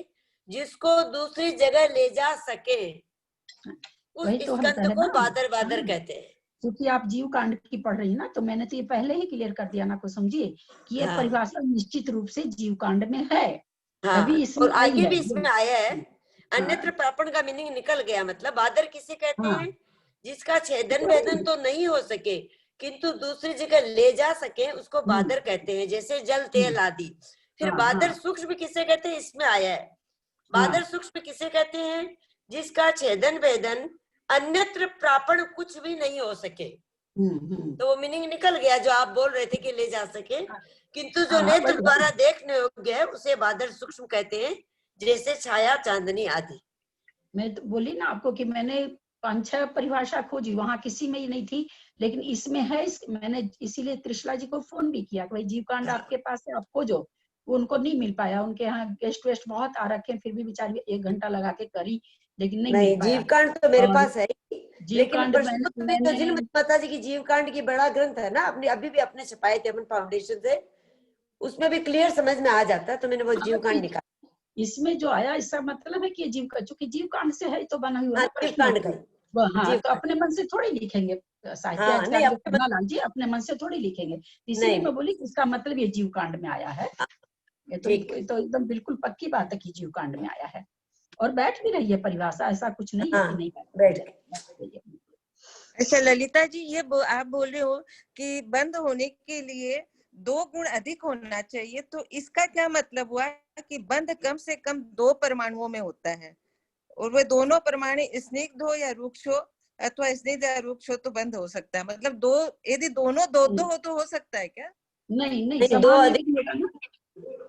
जिसको दूसरी जगह ले जा सके, उस वही तो हम स्कंद कह को रहे हैं बादर कहते हैं। क्योंकि आप जीव कांड की पढ़ रही ना, तो मैंने तो ये पहले ही क्लियर कर दिया ना, को समझिए कि ये हाँ। परिभाषा निश्चित रूप से जीव कांड में है। हाँ, तभी इसमें और आई आगे है। भी इसमें आया है। हाँ। अन्यत्र प्रापण का मीनिंग निकल गया, मतलब बादर किसे कहते हाँ। हैं? जिसका छेदन वेदन तो नहीं हो सके किंतु दूसरी जगह ले जा सके, उसको बादर कहते हैं। जैसे जल तेल आदि। फिर हाँ, बादर हाँ। सूक्ष्म किसे कहते हैं? इसमें आया है। बादर सूक्ष्म किसे कहते हैं? जिसका छेदन वेदन अन्यत्र प्रापण कुछ भी नहीं हो सके। तो वो मीनिंग निकल गया जो आप बोल रहे थे कि ले जा सके, किंतु जो नेत्र द्वारा देखने योग्य है उसे बादर सूक्ष्म कहते हैं, जैसे छाया, चांदनी आदि। मैं तो बोली ना आपको कि मैंने 5-6 परिभाषा खोजी, वहां किसी में ही नहीं थी, लेकिन इसमें है। मैंने इसीलिए त्रिशला जी को फोन भी किया कि भाई जीव कांड आपके पास है, आप खोजो। उनको नहीं मिल पाया, उनके यहाँ गेस्ट वेस्ट बहुत आ रखे हैं, फिर भी बेचारी 1 घंटा लगा के करी, लेकिन नहीं मिल पाया। जीव कांड तो मेरे पास है, लेकिन मैंने जिनमती माता जी की जीव कांड की बड़ा ग्रंथ है ना, अपने अभी भी अपने छपाए थे अपन फाउंडेशन से, उसमें भी क्लियर समझ में आ जाता है, तो मैंने वो जीव कांड निकाला। इसमें जो आया इसका मतलब है कि जीव का, चूंकि जीव कांड से है तो बना हुआ है जीव कांड का। हाँ, तो अपने मन से थोड़ी लिखेंगे साहित्याचार्य कन्हैयालाल जी, अपने मन से थोड़ी लिखेंगे। इसलिए मैं बोली इसका मतलब ये जीव कांड में आया है। ये तो एकदम बिल्कुल पक्की बात है कि जीव कांड में आया है, और बैठ भी रही है परिभाषा, ऐसा कुछ नहीं है कि नहीं बैठ रही है। अच्छा ललिता जी, ये आप बोल रहे हो कि बंद होने के लिए 2 गुण अधिक होना चाहिए, तो इसका क्या मतलब हुआ कि बंध कम से कम 2 परमाणुओं में होता है, और वे दोनों परमाणु स्निग्ध हो या रुक्ष हो, अथवा स्निग्ध या रुक्ष हो तो बंद हो सकता है। मतलब 2, यदि दोनों 2 हो तो हो सकता है क्या? नहीं, 2 अधिक होगा ना,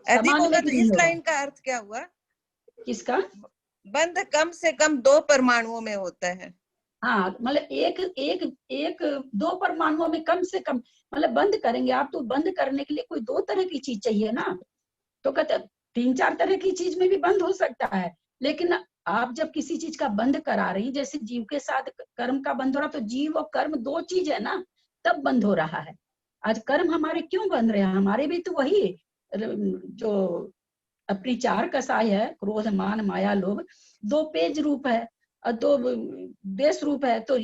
अधिक होगा। तो इस लाइन का अर्थ क्या हुआ? किसका? बंध कम से कम 2 परमाणुओं में होता है। हाँ, मतलब एक 2 परमाणुओं में कम से कम, मतलब बंद करेंगे आप तो बंद करने के लिए कोई 2 तरह की चीज चाहिए ना। तो कहते 3-4 तरह की चीज में भी बंद हो सकता है, लेकिन आप जब किसी चीज का बंद करा रही, जैसे जीव के साथ कर्म का बंद हो रहा, तो जीव और कर्म 2 चीज है ना, तब बंद हो रहा है। आज कर्म हमारे क्यों बंध रहे हैं? हमारे भी तो वही जो अपनी 4 कसाई है, क्रोध, मान, माया, लोभ, 2 पेज रूप है और 2 देश रूप है। तो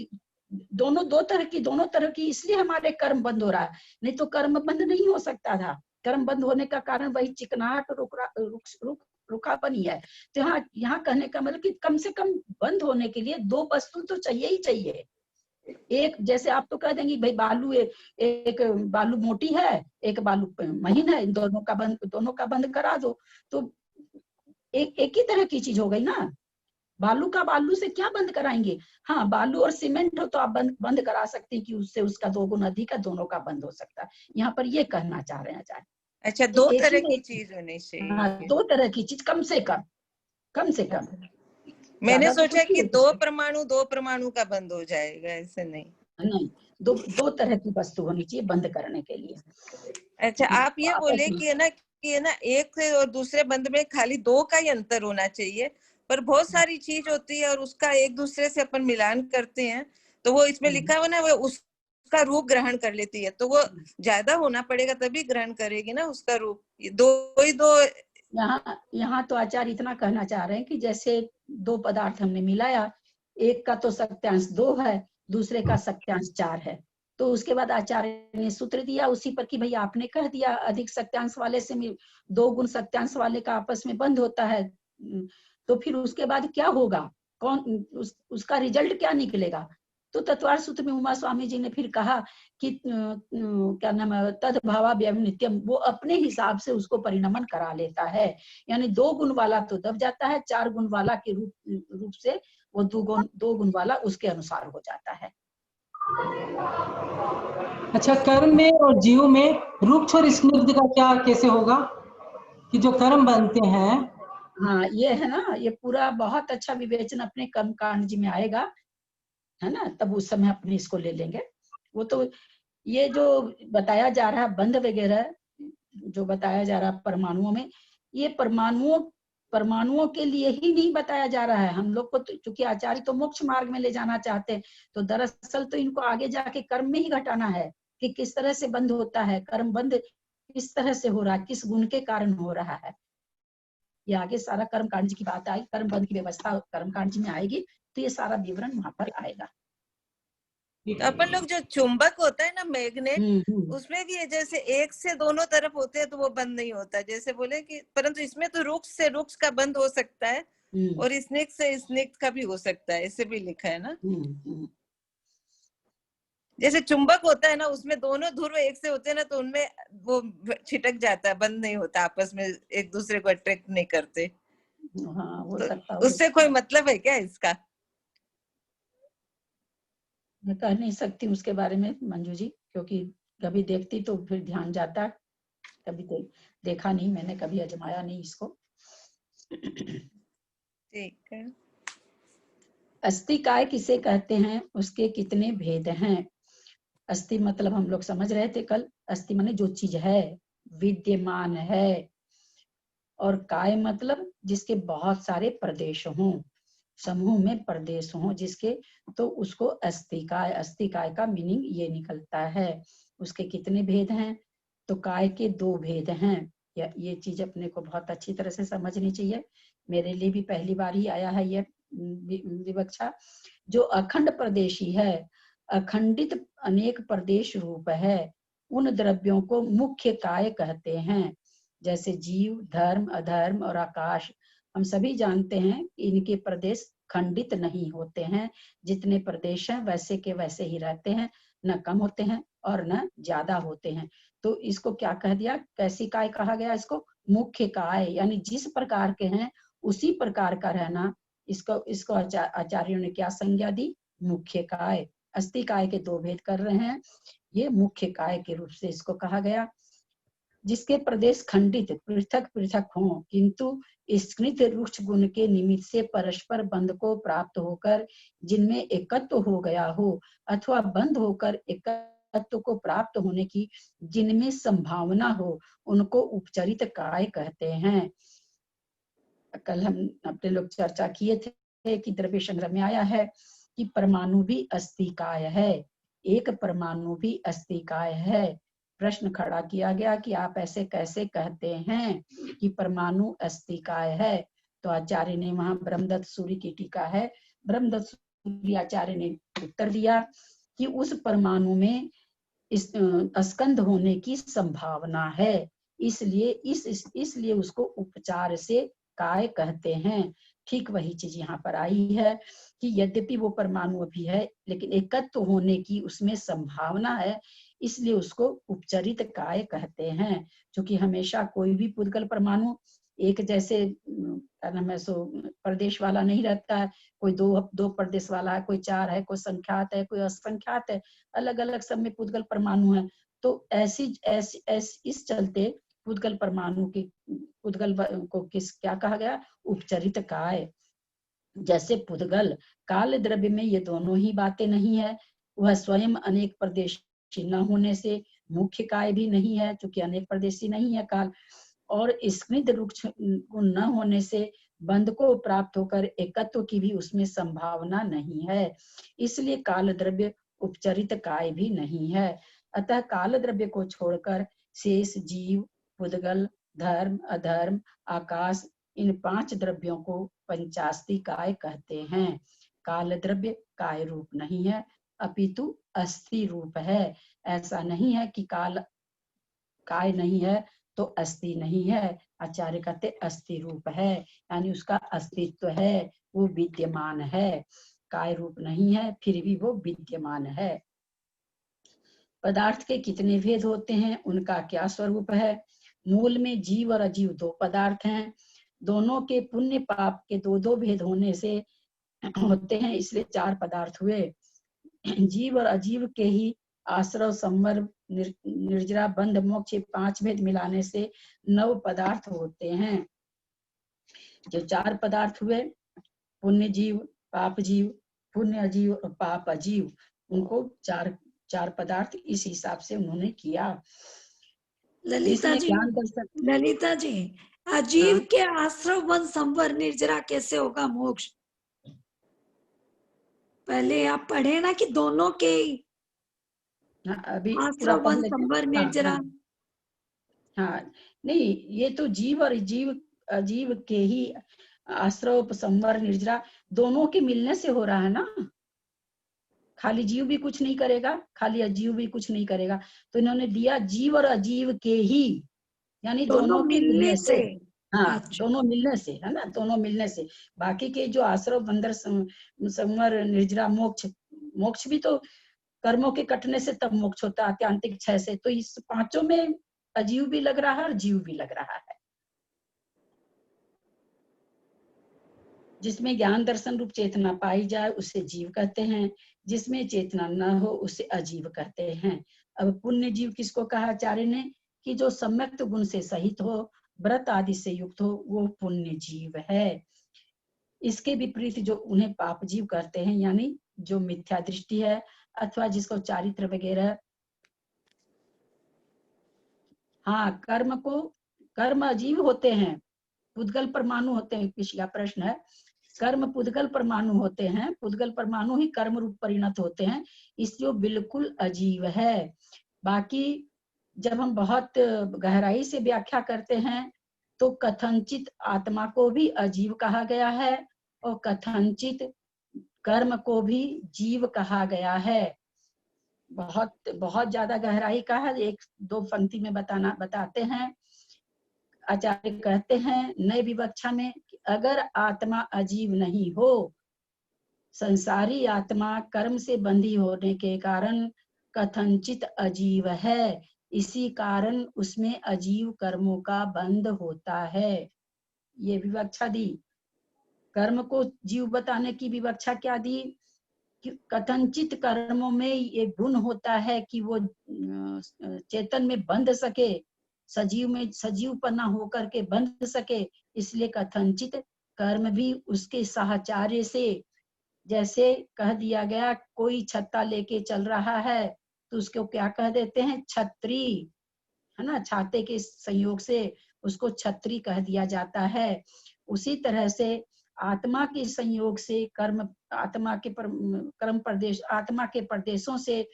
दोनों 2 तरह की इसलिए हमारे कर्म बंद हो रहा है, नहीं तो कर्म बंद नहीं हो सकता था। कर्म बंद होने का कारण वही चिकनाहट, रुखापन ही है। तो यहाँ कहने का मतलब कि कम से कम बंद होने के लिए 2 वस्तु तो चाहिए ही चाहिए। एक, जैसे आप तो कह देंगे भाई बालू, एक बालू मोटी है, एक बालू महीन है, इन दोनों का बंद करा दो, तो एक ही तरह की चीज हो गई ना। बालू का बालू से क्या बंद कराएंगे? हाँ, बालू और सीमेंट हो तो आप बंद करा सकते हैं कि उससे उसका 2 गुना अधिक है, दोनों का बंद हो सकता है। यहाँ पर ये कहना चाह रहे हैं आचार्य। अच्छा, 2 तरह की चीज होनी चाहिए। हाँ, 2 तरह की चीज कम से कम। मैंने सोचा कि 2 परमाणु का बंद हो जाएगा, ऐसे नहीं। 2 तरह की वस्तु होनी चाहिए बंद करने के लिए। अच्छा, आप ये बोले कि है ना एक से और दूसरे बंद में खाली 2 का ही अंतर होना चाहिए, पर बहुत सारी चीज होती है और उसका एक दूसरे से अपन मिलान करते हैं, तो वो इसमें लिखा हुआ ना, वो उसका रूप ग्रहण कर लेती है, तो वो ज्यादा होना पड़ेगा तभी ग्रहण करेगी ना उसका रूप। 2 यहाँ तो आचार्य इतना कहना चाह रहे हैं कि जैसे 2 पदार्थ हमने मिलाया, एक का तो सत्यांश 2 है, दूसरे का सत्यांश 4 है, तो उसके बाद आचार्य ने सूत्र दिया उसी पर कि भाई आपने कह दिया अधिक सत्यांश वाले से 2 गुण सत्यांश वाले का आपस में बंद होता है, तो फिर उसके बाद क्या होगा, कौन उसका रिजल्ट क्या निकलेगा। तो तत्वार्थ सूत्र में उमा स्वामी जी ने फिर कहा कि क्या नाम है, तद भावा व्यम नित्यम, वो अपने हिसाब से उसको परिणमन करा लेता है। यानी 2 गुण वाला तो दब जाता है, 4 गुण वाला के रूप से वो 2 गुण वाला उसके अनुसार हो जाता है। अच्छा, कर्म में और जीव में रूक्ष और स्निग्ध का क्या कैसे होगा कि जो कर्म बनते हैं। हाँ, ये है ना, ये पूरा बहुत अच्छा विवेचन अपने कर्म कांड जी में आएगा, है ना, तब उस समय अपने इसको ले लेंगे। वो तो ये जो बताया जा रहा है बंध वगैरह जो बताया जा रहा है परमाणुओं में, ये परमाणुओं के लिए ही नहीं बताया जा रहा है। हम लोग को चूंकि आचार्य तो मोक्ष मार्ग में ले जाना चाहते हैं, तो दरअसल तो इनको आगे जाके कर्म में ही घटाना है कि किस तरह से बंध होता है, कर्म बंध किस तरह से हो रहा है, किस गुण के कारण हो रहा है। ये आगे सारा कर्म कांड की बात आई, कर्म बंध की व्यवस्था कर्म कांड में आएगी, तो ये सारा विवरण वहां पर आएगा। तो अपन लोग जो चुंबक होता है ना मैग्नेट, उसमें भी जैसे एक से दोनों तरफ होते हैं तो वो बंद नहीं होता, जैसे बोले कि, परंतु इसमें तो रुक्ष से रुक्ष का बंद हो सकता है और स्निग्ध से स्निग्ध का भी हो सकता है, ऐसे भी लिखा है ना। जैसे चुंबक होता है ना, उसमें दोनों ध्रुव एक से होते हैं ना, तो उनमें वो छिटक जाता है, बंद नहीं होता, आपस में एक दूसरे को अट्रैक्ट नहीं करते। हाँ, हो तो सकता है। उससे कोई मतलब है क्या इसका? मैं कह नहीं सकती उसके बारे में मंजू जी, क्योंकि कभी देखती तो फिर ध्यान जाता, कभी देखा नहीं मैंने, कभी आजमाया नहीं इसको। ठीक है। अस्थि काय किसे कहते हैं, उसके कितने भेद हैं। अस्थि मतलब हम लोग समझ रहे थे कल, अस्थि माने जो चीज है, विद्यमान है, और काय मतलब जिसके बहुत सारे प्रदेश हों, समूह में प्रदेश हों जिसके, तो उसको अस्थिकाय, अस्थिकाय का मीनिंग ये निकलता है। उसके कितने भेद हैं, तो काय के 2 भेद हैं। ये चीज अपने को बहुत अच्छी तरह से समझनी चाहिए, मेरे लिए भी पहली बार ही आया है ये विवक्षा। जो अखंड प्रदेशी है, अखंडित अनेक प्रदेश रूप है, उन द्रव्यों को मुख्य काय कहते हैं। जैसे जीव, धर्म, अधर्म और आकाश, हम सभी जानते हैं इनके प्रदेश खंडित नहीं होते हैं, जितने प्रदेश हैं वैसे के वैसे ही रहते हैं, न कम होते हैं और न ज्यादा होते हैं। तो इसको क्या कह दिया, कैसी काय कहा गया इसको, मुख्य काय, यानी जिस प्रकार के हैं उसी प्रकार का रहना, इसको आचार्यों ने क्या संज्ञा दी, मुख्य काय। अस्थि काय के 2 भेद कर रहे हैं, ये मुख्य काय के रूप से इसको कहा गया। जिसके प्रदेश खंडित पृथक पृथक हों, किंतु स्निग्ध रुक्ष गुण के निमित्त से परस्पर बंध को प्राप्त होकर जिनमें एकत्व हो गया हो, अथवा बंध होकर एकत्व को प्राप्त होने की जिनमें संभावना हो, उनको उपचरित काय कहते हैं। कल हम अपने लोग चर्चा किए थे कि द्रव्य संग्रह में आया है कि परमाणु भी अस्थिकाय है, एक परमाणु भी अस्थिकाय है। प्रश्न खड़ा किया गया कि आप ऐसे कैसे कहते हैं कि परमाणु अस्थिकाय है, तो आचार्य ने वहां ब्रह्मदत्त सूरी की टीका है, ब्रह्मदत्त सूरी आचार्य ने उत्तर दिया कि उस परमाणु में इस स्कंध होने की संभावना है, इसलिए उसको उपचार से काय कहते हैं। ठीक वही चीज यहाँ पर आई है कि यद्यपि वो परमाणु अभी है, लेकिन एकत्व होने की उसमें संभावना है, इसलिए उसको उपचरित काय कहते हैं। क्योंकि हमेशा कोई भी पुद्गल परमाणु एक जैसे सो प्रदेश वाला नहीं रहता है, कोई दो प्रदेश वाला है, कोई 4 है, कोई संख्यात है, कोई असंख्यात है, अलग अलग सब में पुद्गल परमाणु है। तो ऐसी इस चलते पुद्गल परमाणु की पुद्गल को क्या कहा गया, उपचरित काय। जैसे पुद्गल काल द्रव्य में ये दोनों ही बातें नहीं है, वह स्वयं अनेक प्रदेशी न होने से मुख्य काय भी नहीं है, क्योंकि अनेक प्रदेशी नहीं है काल, और स्निग्ध रुक्ष गुण न होने से बंध को प्राप्त होकर एकत्व की भी उसमें संभावना नहीं है, इसलिए काल द्रव्य उपचरित काय भी नहीं है। अतः काल द्रव्य को छोड़कर शेष जीव, पुद्गल, धर्म, अधर्म, आकाश, इन 5 द्रव्यों को पंचास्ति काय कहते हैं। काल द्रव्य काय रूप नहीं है, अपितु अस्थि रूप है। ऐसा नहीं है कि काल काय नहीं है तो अस्थि नहीं है। आचार्य कहते अस्थि रूप है, यानी उसका अस्तित्व है, वो विद्यमान है, काय रूप नहीं है, फिर भी वो विद्यमान है। पदार्थ के कितने भेद होते हैं, उनका क्या स्वरूप है? मूल में जीव और अजीव दो पदार्थ हैं, दोनों के पुण्य पाप के दो दो भेद होने से होते हैं, इसलिए चार पदार्थ हुए। जीव और अजीव के ही आश्रव, संवर, निर्जरा, बंध, मोक्ष, पांच भेद मिलाने से 9 पदार्थ होते हैं। जो चार पदार्थ हुए, पुण्य जीव, पाप जीव, पुण्य अजीव और पाप अजीव, उनको चार पदार्थ इस हिसाब से उन्होंने किया। ललिता जी, ज्ञान दर्शन, ललिता जी, अजीव के आश्रव, बंध, संवर, निर्जरा कैसे होगा मोक्ष? पहले आप पढ़े ना कि दोनों के अभी पूरा आश्रव, बंध, संवर, निर्जरा। हाँ, नहीं, ये तो जीव और अजीव के ही आश्रव, संवर, निर्जरा दोनों के मिलने से हो रहा है ना। खाली जीव भी कुछ नहीं करेगा, खाली अजीव भी कुछ नहीं करेगा, तो इन्होंने दिया जीव और अजीव के ही, यानी दोनों के मिलने से। हाँ, अच्छा। दोनों मिलने से, है ना, दोनों मिलने से। बाकी के जो आश्रव, बंधर, संवर, निर्जरा, मोक्ष भी तो कर्मों के कटने से तब मोक्ष होता है, आत्यांतिक क्षय से। तो इस पांचों में अजीव भी लग रहा है और जीव भी लग रहा है। जिसमें ज्ञान दर्शन रूप चेतना पाई जाए उसे जीव कहते हैं, जिसमें चेतना न हो उसे अजीव कहते हैं। अब पुण्य जीव किसको कहा आचार्य ने? कि जो सम्यक गुण से सहित हो, व्रत आदि से युक्त हो, वो पुण्य जीव है। इसके विपरीत जो उन्हें पाप जीव कहते हैं, यानी जो मिथ्या दृष्टि है अथवा जिसको चारित्र वगैरह, हाँ, कर्म अजीव होते हैं, पुद्गल परमाणु होते हैं। किसी का प्रश्न है, कर्म पुद्गल परमाणु होते हैं, पुद्गल परमाणु ही कर्म रूप परिणत होते हैं, इसलिए बिल्कुल अजीव है। बाकी जब हम बहुत गहराई से व्याख्या करते हैं तो कथनचित आत्मा को भी अजीव कहा गया है और कथनचित कर्म को भी जीव कहा गया है। बहुत बहुत ज्यादा गहराई का है, एक दो पंक्ति में बताते हैं। आचार्य कहते हैं नए विवक्षा में कि अगर आत्मा अजीव नहीं हो, संसारी आत्मा कर्म से बंधी होने के कारण कथनचित अजीव है, इसी कारण उसमें अजीव कर्मों का बंध होता है। ये विवक्षा दी। कर्म को जीव बताने की विवक्षा क्या दी? कि कथनचित कर्मों में ये गुण होता है कि वो चेतन में बंध सके, सजीव में सजीव पना होकर के बंध सके, इसलिए कथनचित कर्म भी उसके साहचर्य से, जैसे कह दिया गया कोई छत्ता लेके चल रहा है तो उसको क्या कह देते हैं? छतरी, है ना, छाते के संयोग से उसको छतरी कह दिया जाता है। उसी तरह से आत्मा के संयोग से कर्म, आत्मा के कर्म प्रदेश, आत्मा के प्रदेशों से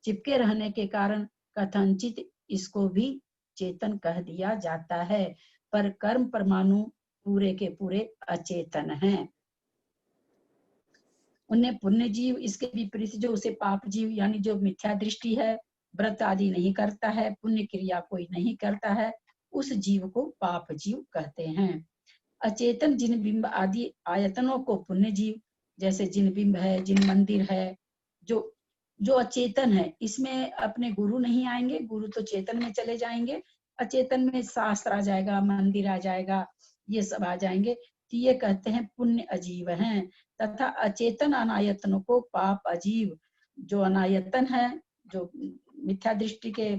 चिपके रहने के कारण कथनचित इसको भी चेतन कह दिया जाता है, पर कर्म परमाणु पूरे के पूरे अचेतन हैं। उन्हें पुण्य जीव, इसके विपरीत जो उसे पाप जीव, यानी जो मिथ्या दृष्टि है, व्रत आदि नहीं करता है, पुण्य क्रिया कोई नहीं करता है, उस जीव को पाप जीव कहते हैं। अचेतन जिन बिंब आदि आयतनों को पुण्य जीव, जैसे जिन बिंब है, जिन मंदिर है, जो अचेतन है, इसमें अपने गुरु नहीं आएंगे, गुरु तो चेतन में चले जाएंगे, अचेतन में शास्त्र आ जाएगा, मंदिर आ जाएगा, ये सब आ जाएंगे, तो ये कहते हैं पुण्य अजीव हैं। तथा अचेतन अनायतनों को पाप अजीव, जो अनायतन है, जो मिथ्या दृष्टि के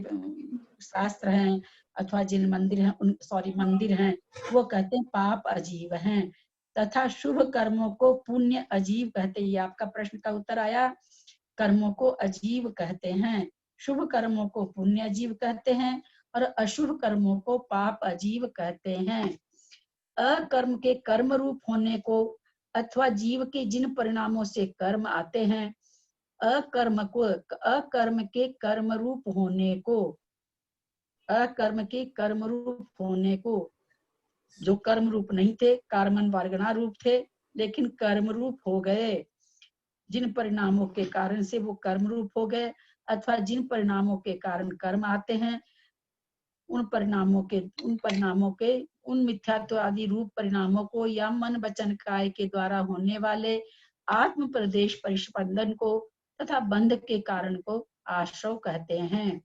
शास्त्र हैं अथवा जिन मंदिर हैं, मंदिर हैं, वो कहते हैं पाप अजीव हैं। तथा शुभ कर्मों को पुण्य अजीव कहते हैं। ये आपका प्रश्न का उत्तर आया। कर्मों को अजीव कहते हैं, शुभ कर्मों को पुण्य अजीव कहते हैं और अशुभ कर्मों को पाप अजीव कहते हैं। अकर्म के कर्म रूप होने को अथवा जीव के जिन परिणामों से कर्म आते हैं, अकर्म के कर्म रूप होने को, अकर्म के कर्म रूप होने को, जो कर्म रूप नहीं थे, कार्मन वार्गणा रूप थे, लेकिन कर्म रूप हो गए, जिन परिणामों के कारण से वो कर्म रूप हो गए, अथवा जिन परिणामों के कारण कर्म आते हैं, उन परिणामों के उन मिथ्यात्व आदि रूप परिणामों को या मन वचन काय के द्वारा होने वाले आत्म प्रदेश परिस्पंदन को तथा बंध के कारण को आश्रव कहते हैं।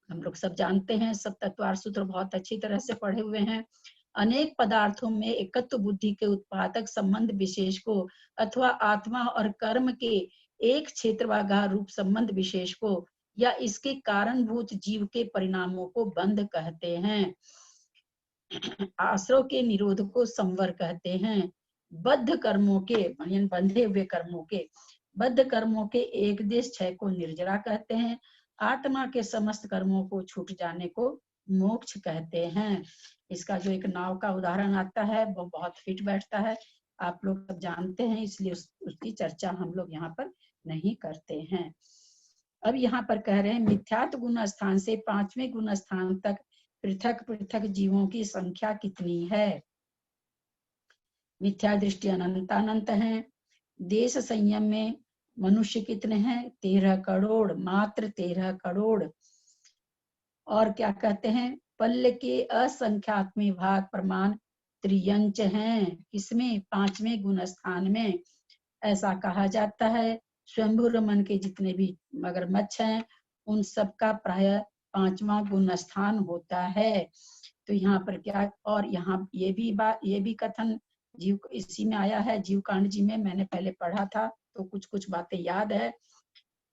हम लोग सब जानते हैं, सब तत्वार्थ सूत्र बहुत अच्छी तरह से पढ़े हुए हैं। अनेक पदार्थों में एकत्व बुद्धि के उत्पादक संबंध विशेष को अथवा आत्मा और कर्म के एक क्षेत्रवागाह रूप संबंध विशेष को या इसके कारणभूत जीव के परिणामों को बंध कहते हैं। आश्रव के निरोध को संवर कहते हैं। बद्ध कर्मों के यानी बंधे हुए कर्मों के बद्ध कर्मों के एक देश क्षय को निर्जरा कहते हैं। आत्मा के समस्त कर्मों को छूट जाने को मोक्ष कहते हैं। इसका जो एक नाव का उदाहरण आता है वो बहुत फिट बैठता है, आप लोग सब जानते हैं, इसलिए उसकी चर्चा हम लोग यहाँ पर नहीं करते हैं। अब यहाँ पर कह रहे हैं मिथ्यात्व गुण स्थान से पांचवें गुण स्थान तक पृथक पृथक जीवों की संख्या कितनी है। मिथ्या दृष्टि अनंतानंत है। देश संयम में मनुष्य कितने हैं? 13 करोड़, मात्र 13 करोड़। और क्या कहते हैं? पल्ल के असंख्यात में भाग प्रमाण त्रियंच हैं। किसमें? पांचवें गुण स्थान में। ऐसा कहा जाता है स्वयंभू रमन के जितने भी मगरमच्छ हैं उन सबका प्राय पांचवा गुण स्थान होता है। तो यहाँ पर क्या, और यहाँ ये भी कथन जीव इसी में आया है, जीव कांड जी में मैंने पहले पढ़ा था तो कुछ बातें याद है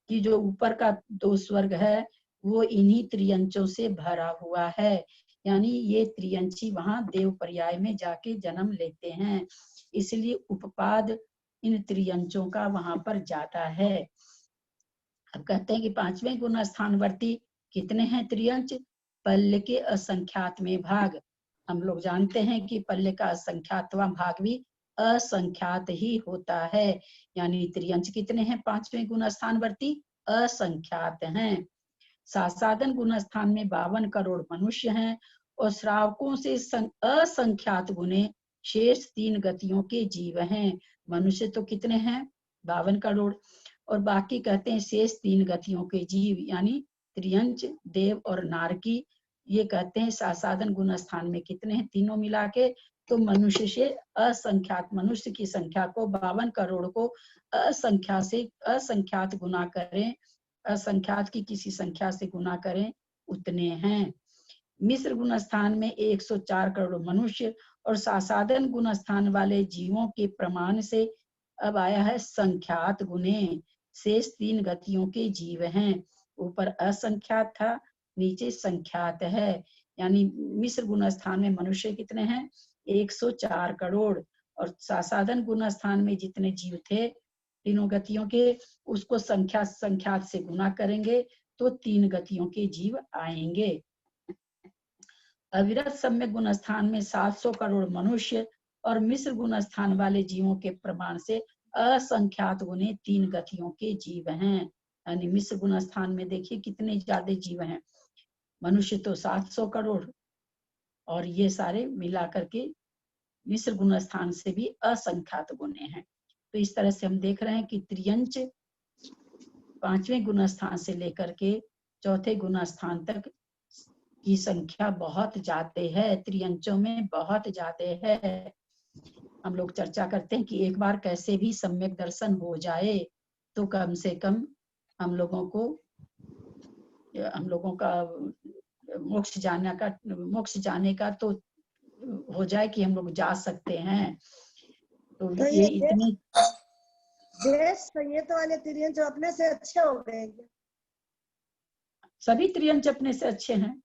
कि जो ऊपर का 2 स्वर्ग है वो इन्हीं त्रियंचों से भरा हुआ है, यानी ये त्रियंची वहां देव पर्याय में जाके जन्म लेते हैं, इसलिए उपपाद इन त्रियंचों का वहां पर जाता है। अब कहते हैं कि पांचवें गुण स्थानवर्ती कितने हैं त्रियंच? पल्ल के असंख्यात में भाग। हम लोग जानते हैं कि पल्ले का असंख्यातवां भाग भी असंख्यात ही होता है, यानी त्रियंच कितने हैं पांचवें गुण स्थानवर्ती? असंख्यात हैं। सासाधन गुण स्थान में 52 करोड़ मनुष्य हैं और श्रावकों से असंख्यात गुणे शेष 3 गतियों के जीव हैं। मनुष्य तो कितने हैं? 52 करोड़, और बाकी कहते हैं शेष 3 गतियों के जीव, यानी त्रियंच, देव और नारकी। ये कहते हैं सासाधन गुण स्थान में कितने हैं तीनों मिला के? तो मनुष्य से असंख्यात मनुष्य की संख्या को 52 करोड़ को असंख्यात गुना करें, असंख्यात की किसी संख्या से गुना करें उतने हैं। मिश्र गुण स्थान में 104 करोड़ मनुष्य और सासाधन गुण स्थान वाले जीवों के प्रमाण से अब आया है संख्यात गुणे, शेष 3 गतियों के जीव हैं। ऊपर असंख्यात था, नीचे संख्यात है, यानी मिश्र गुण स्थान में मनुष्य कितने हैं? 104 करोड़, और सासाधन गुण स्थान में जितने जीव थे तीनों गतियों के, उसको संख्यात से गुना करेंगे तो 3 गतियों के जीव आएंगे। अविरत सम्यक गुण स्थान में 700 करोड़ मनुष्य और मिश्र गुण स्थान वाले जीवों के प्रमाण से असंख्यात गुने 3 गतियों के जीव हैं। यानी मिश्र गुण स्थान में देखिए कितने ज्यादा जीव हैं, मनुष्य तो 700 करोड़ और ये सारे मिला करके मिश्र गुण स्थान से भी असंख्यात गुने हैं। तो इस तरह से हम देख रहे हैं कि त्रियंच 5वें गुण स्थान से लेकर के 4थे गुण स्थान तक की संख्या बहुत ज्यादा है, त्रियंचों में बहुत ज्यादा है। हम लोग चर्चा करते हैं कि एक बार कैसे भी सम्यक दर्शन हो जाए तो कम से कम हम लोगों का मोक्ष जाने का तो हो जाए कि हम लोग जा सकते हैं। तो ये इतनी देश संयत वाले त्रियंच अपने से अच्छे हो गए। सभी त्रियंच अपने से अच्छे हैं।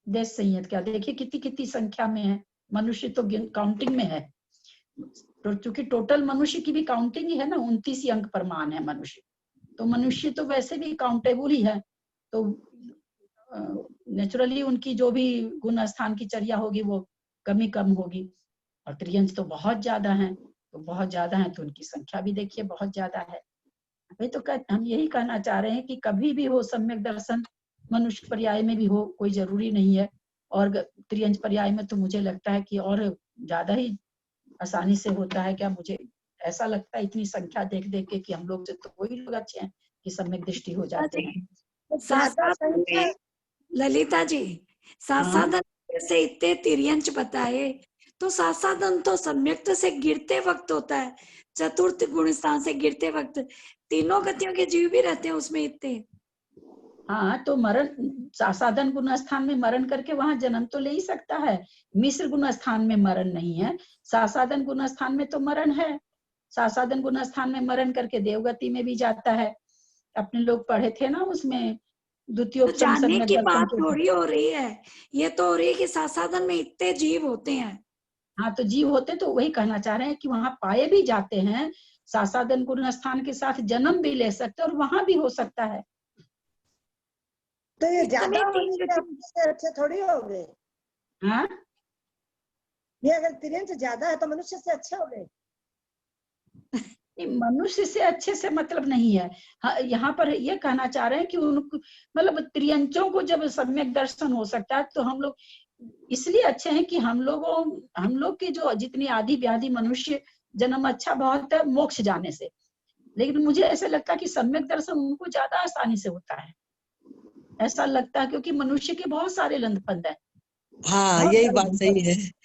देश संयत क्या, देखिए कितनी संख्या में है, मनुष्य तो काउंटिंग में है, तो चूंकि टोटल मनुष्य की भी काउंटिंग ही है ना, 29 ही अंक प्रमाण है मनुष्य, तो मनुष्य तो वैसे भी काउंटेबल ही है, तो नेचुरली उनकी जो भी गुण स्थान की चर्या होगी वो कम होगी। और त्रियंच तो बहुत ज्यादा है, तो उनकी संख्या भी देखिए बहुत ज्यादा है। भाई तो हम यही कहना चाह रहे हैं कि कभी भी हो सम्यक दर्शन, मनुष्य पर्याय में भी हो, कोई जरूरी नहीं है, और त्रियंच पर्याय में तो मुझे लगता है कि और ज्यादा ही आसानी से होता है। क्या मुझे ऐसा लगता है इतनी संख्या देख के कि हम लोग से तो वही लोग अच्छे हैं कि सम्यक दृष्टि हो जाते हैं। ललिता जी, सासाधन से इतने तिर्यंच बताए, तो सासाधन तो सम्यक्त से गिरते वक्त होता है, चतुर्थ गुण स्थान से गिरते वक्त तीनों गतियों के जीव भी रहते हैं उसमें इतने। हाँ, तो मरण सासाधन गुण स्थान में मरण करके वहां जन्म तो ले ही सकता है। मिश्र गुण स्थान में मरण नहीं है, सासाधन गुण स्थान में तो मरण है। सासाधन गुण स्थान में मरण करके देवगति में भी जाता है। अपने लोग पढ़े थे ना उसमें तो द्वितीयोपम जानने सम्यक की दर्शन बात के। थोड़ी हो रही है, ये तो हो रही है कि सासाधन में इतने जीव होते हैं। हाँ, तो जीव होते तो वही कहना चाह रहे हैं कि वहां पाए भी जाते हैं, सासाधन गुण स्थान के साथ जन्म भी ले सकते हैं और वहां भी हो सकता है। तो ये इस ज्यादा समय होने तीन से गति- अपने से अच्छे थोड़ी हो गए। हाँ, ये अगर तिर्यंच ज्यादा है तो मनुष्य से अच्छे हो गए। नहीं, मनुष्य से अच्छे से मतलब नहीं है। हाँ, यहाँ पर ये कहना चाह रहे हैं कि उनको मतलब त्रियंचों को जब सम्यक दर्शन हो सकता है तो हम लोग इसलिए अच्छे हैं कि हम लोग के जो जितनी आदि व्याधि मनुष्य जन्म अच्छा बहुत है मोक्ष जाने से, लेकिन मुझे ऐसा लगता है कि सम्यक दर्शन उनको ज्यादा आसानी से होता है, ऐसा लगता है, क्योंकि मनुष्य के बहुत सारे लंधपंथ है। हाँ, बहुत यही सारे बात सही लंधपंथ है।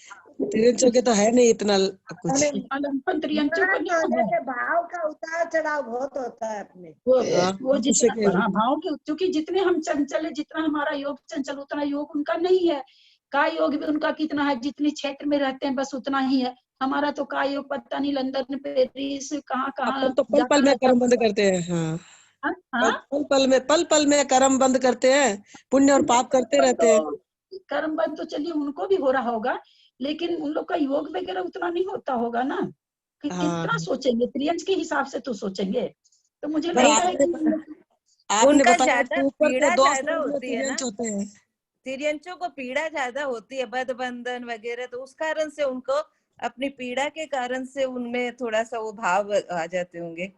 तिरंचों के तो है नहीं इतना कुछ। लंधपंथ त्रियंचों को मरण नहीं होने है। के भाव का उतार चढ़ाव बहुत होता है अपने। हाँ, वो मनुष्य जितना के हाँ, भाव के, क्योंकि जितने हम चंचल है, जितना हमारा योग चंचल उतना योग उनका नहीं है। काय योग भी उनका कितना है, जितने क्षेत्र में रहते हैं बस उतना ही है। हमारा तो काय योग पता नहीं लंदन पेरिस कहाँ कहाँ अपन तो पल जाता पल में रहता कर्म बंद करते हैं। हाँ, है। हाँ? पल पल में कर्म बंद करते हैं, पुण्य और पाप करते रहते हैं। कर्म बंद तो चलिए उनको भी हो रहा होगा, लेकिन उन लोग का योग वगैरह उतना नहीं होता होगा ना। हाँ, कितना सोचेंगे, त्रियंच के हिसाब से तो सोचेंगे। तो मुझे पर लगता है कि आपने उनका बताया ज्यादा कि ऊपर पीड़ा के दो ज्यादा श्रेणी में होती है ना, तिर्यंच होते हैं। तिर्यंचों को पीड़ा ज्यादा होती है, बद बंधन वगैरह, तो उस कारण से उनको अपनी पीड़ा के कारण से उनमें थोड़ा सा वो भाव आ जाते होंगे।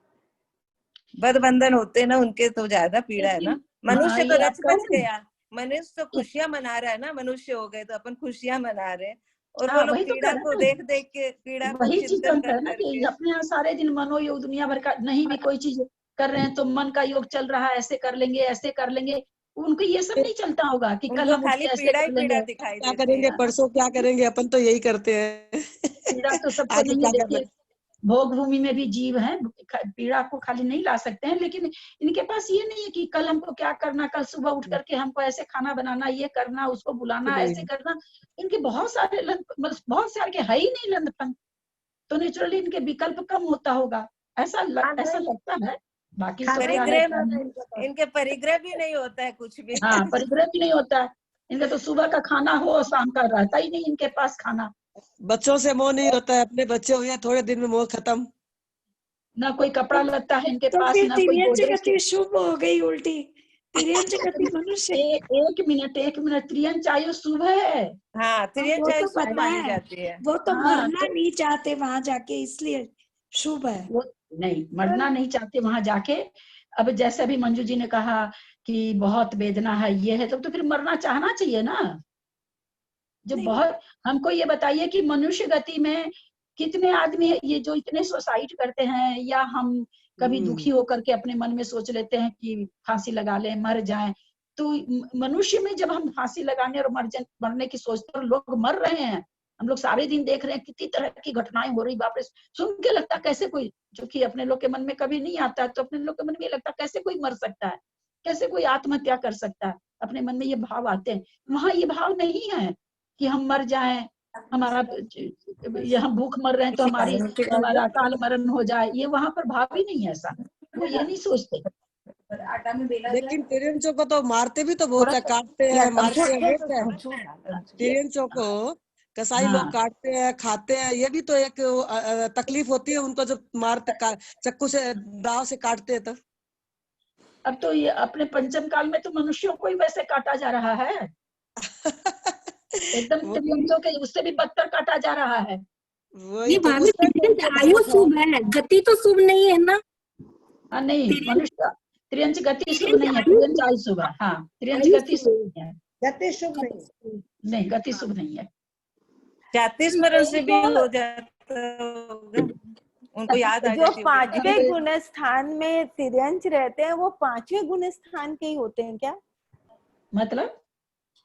बद बंधन होते ना उनके, तो ज्यादा पीड़ा है ना। मनुष्य तो ये रच आपका बच गया, मनुष्य तो खुशियां मना रहा है ना, मनुष्य हो गए तो अपन खुशियां मना रहे हैं, और वो हाँ, लोग वही तो पीड़ा कह रहे को हैं देख ना, देख के, पीड़ा को वही चीज चिंतन हम कह कर रहे हैं ना कि करके। अपने यहाँ सारे दिन मनोयोग दुनिया भर का नहीं भी कोई चीज कर रहे हैं तो मन का योग चल रहा है, ऐसे कर लेंगे ऐसे कर लेंगे। उनको ये सब नहीं चलता होगा कि कल उनको हम उठ खाली के ऐसे पीड़ा ही कर पीड़ा लेंगे। दिखाई क्या देती करेंगे है। परसों, क्या करेंगे, अपन तो यही करते हैं। पीड़ा तो सबको आगे नहीं है, क्या करना देखिए भोग भूमि में भी जीव हैं, पीड़ा को खाली नहीं ला सकते हैं, लेकिन इनके पास ये नहीं है कि कल हमको क्या करना, कल सुबह उठ करके हमको ऐसे खाना बनाना, ये करना, उसको बुलाना, ऐसे करना। इनके बहुत सारे बहुत सारे है ही नहीं लंधपन, तो नेचुरली इनके विकल्प कम होता होगा, ऐसा लगता है। बाकी सब क्या है क्या नहीं। इनके परिग्रह भी नहीं होता है कुछ भी। हाँ, परिग्रह भी नहीं होता है इनका, तो सुबह का खाना हो शाम का रहता ही नहीं इनके पास खाना। बच्चों से मोह नहीं होता है, अपने बच्चे हुए थोड़े दिन में मोह खत्म। ना कोई कपड़ा लगता है इनके तो पास, फिर ना कोई तिर्यंच गोदरेज गति शुभ हो गई उल्टी, तिर्यंच गति मनुष्य। एक मिनट, त्रियंच आयु शुभ है। हाँ, वो तो शुभ पता मानी है, जाती है। वो तो हाँ, मरना नहीं चाहते वहां जाके, इसलिए शुभ है। वो नहीं, मरना नहीं चाहते वहां जाके। अब जैसे अभी मंजू जी ने कहा कि बहुत वेदना है, ये है, तो फिर मरना चाहना चाहिए ना। जो नहीं, बहुत, हमको ये बताइए कि मनुष्य गति में कितने आदमी है ये जो इतने सुसाइड करते हैं, या हम कभी दुखी होकर के अपने मन में सोच लेते हैं कि फांसी लगा लें, मर जाएं। तो मनुष्य में जब हम फांसी लगाने और मरने की सोचते हैं, लोग मर रहे हैं, हम लोग सारे दिन देख रहे हैं कितनी तरह की घटनाएं हो रही, बाप रे, सुन के लगता कैसे कोई, जो कि अपने लोग के मन में कभी नहीं आता है, तो अपने लोग के मन में लगता कैसे कोई मर सकता है, कैसे कोई आत्महत्या कर सकता है, अपने मन में ये भाव आते हैं। वहां ये भाव नहीं है कि हम मर जाएं, हमारा हम भूख मर रहे हैं तो हमारा अकाल मरण हो जाए, ये वहां पर भाव ही नहीं है ऐसा, वो ये नहीं सोचते। लेकिन तिर्यंचों को तो मारते भी तो बहुत है, काटते हैं, मारते हैं, वेस्ट है। तिर्यंचों को कसाई लोग काटते हैं, खाते हैं, ये भी तो एक तकलीफ होती है उनको जब मारते, चक्कू से दाव से काटते हैं तब। अब तो ये अपने पंचम काल में तो मनुष्यों को ही वैसे काटा जा रहा है, एकदम त्रियंचों के उससे भी बदतर काटा जा रहा है। ये भाभी तिर्यंच आयु शुभ है, गति तो शुभ नहीं है ना। हाँ, नहीं, मनुष्य त्रियंच गति शुभ नहीं है, त्रियंच आयु शुभ है। हाँ, त्रियंच गति शुभ नहीं है, गति शुभ नहीं, नहीं गति शुभ नहीं है। जाति स्मरण से भी हो जाता होगा, उनको याद आ जो जाती होगी। पांचवें गुण स्थान में तिर्यंच रहते हैं वो पांचवें गुण स्थान के ही होते हैं क्या? मतलब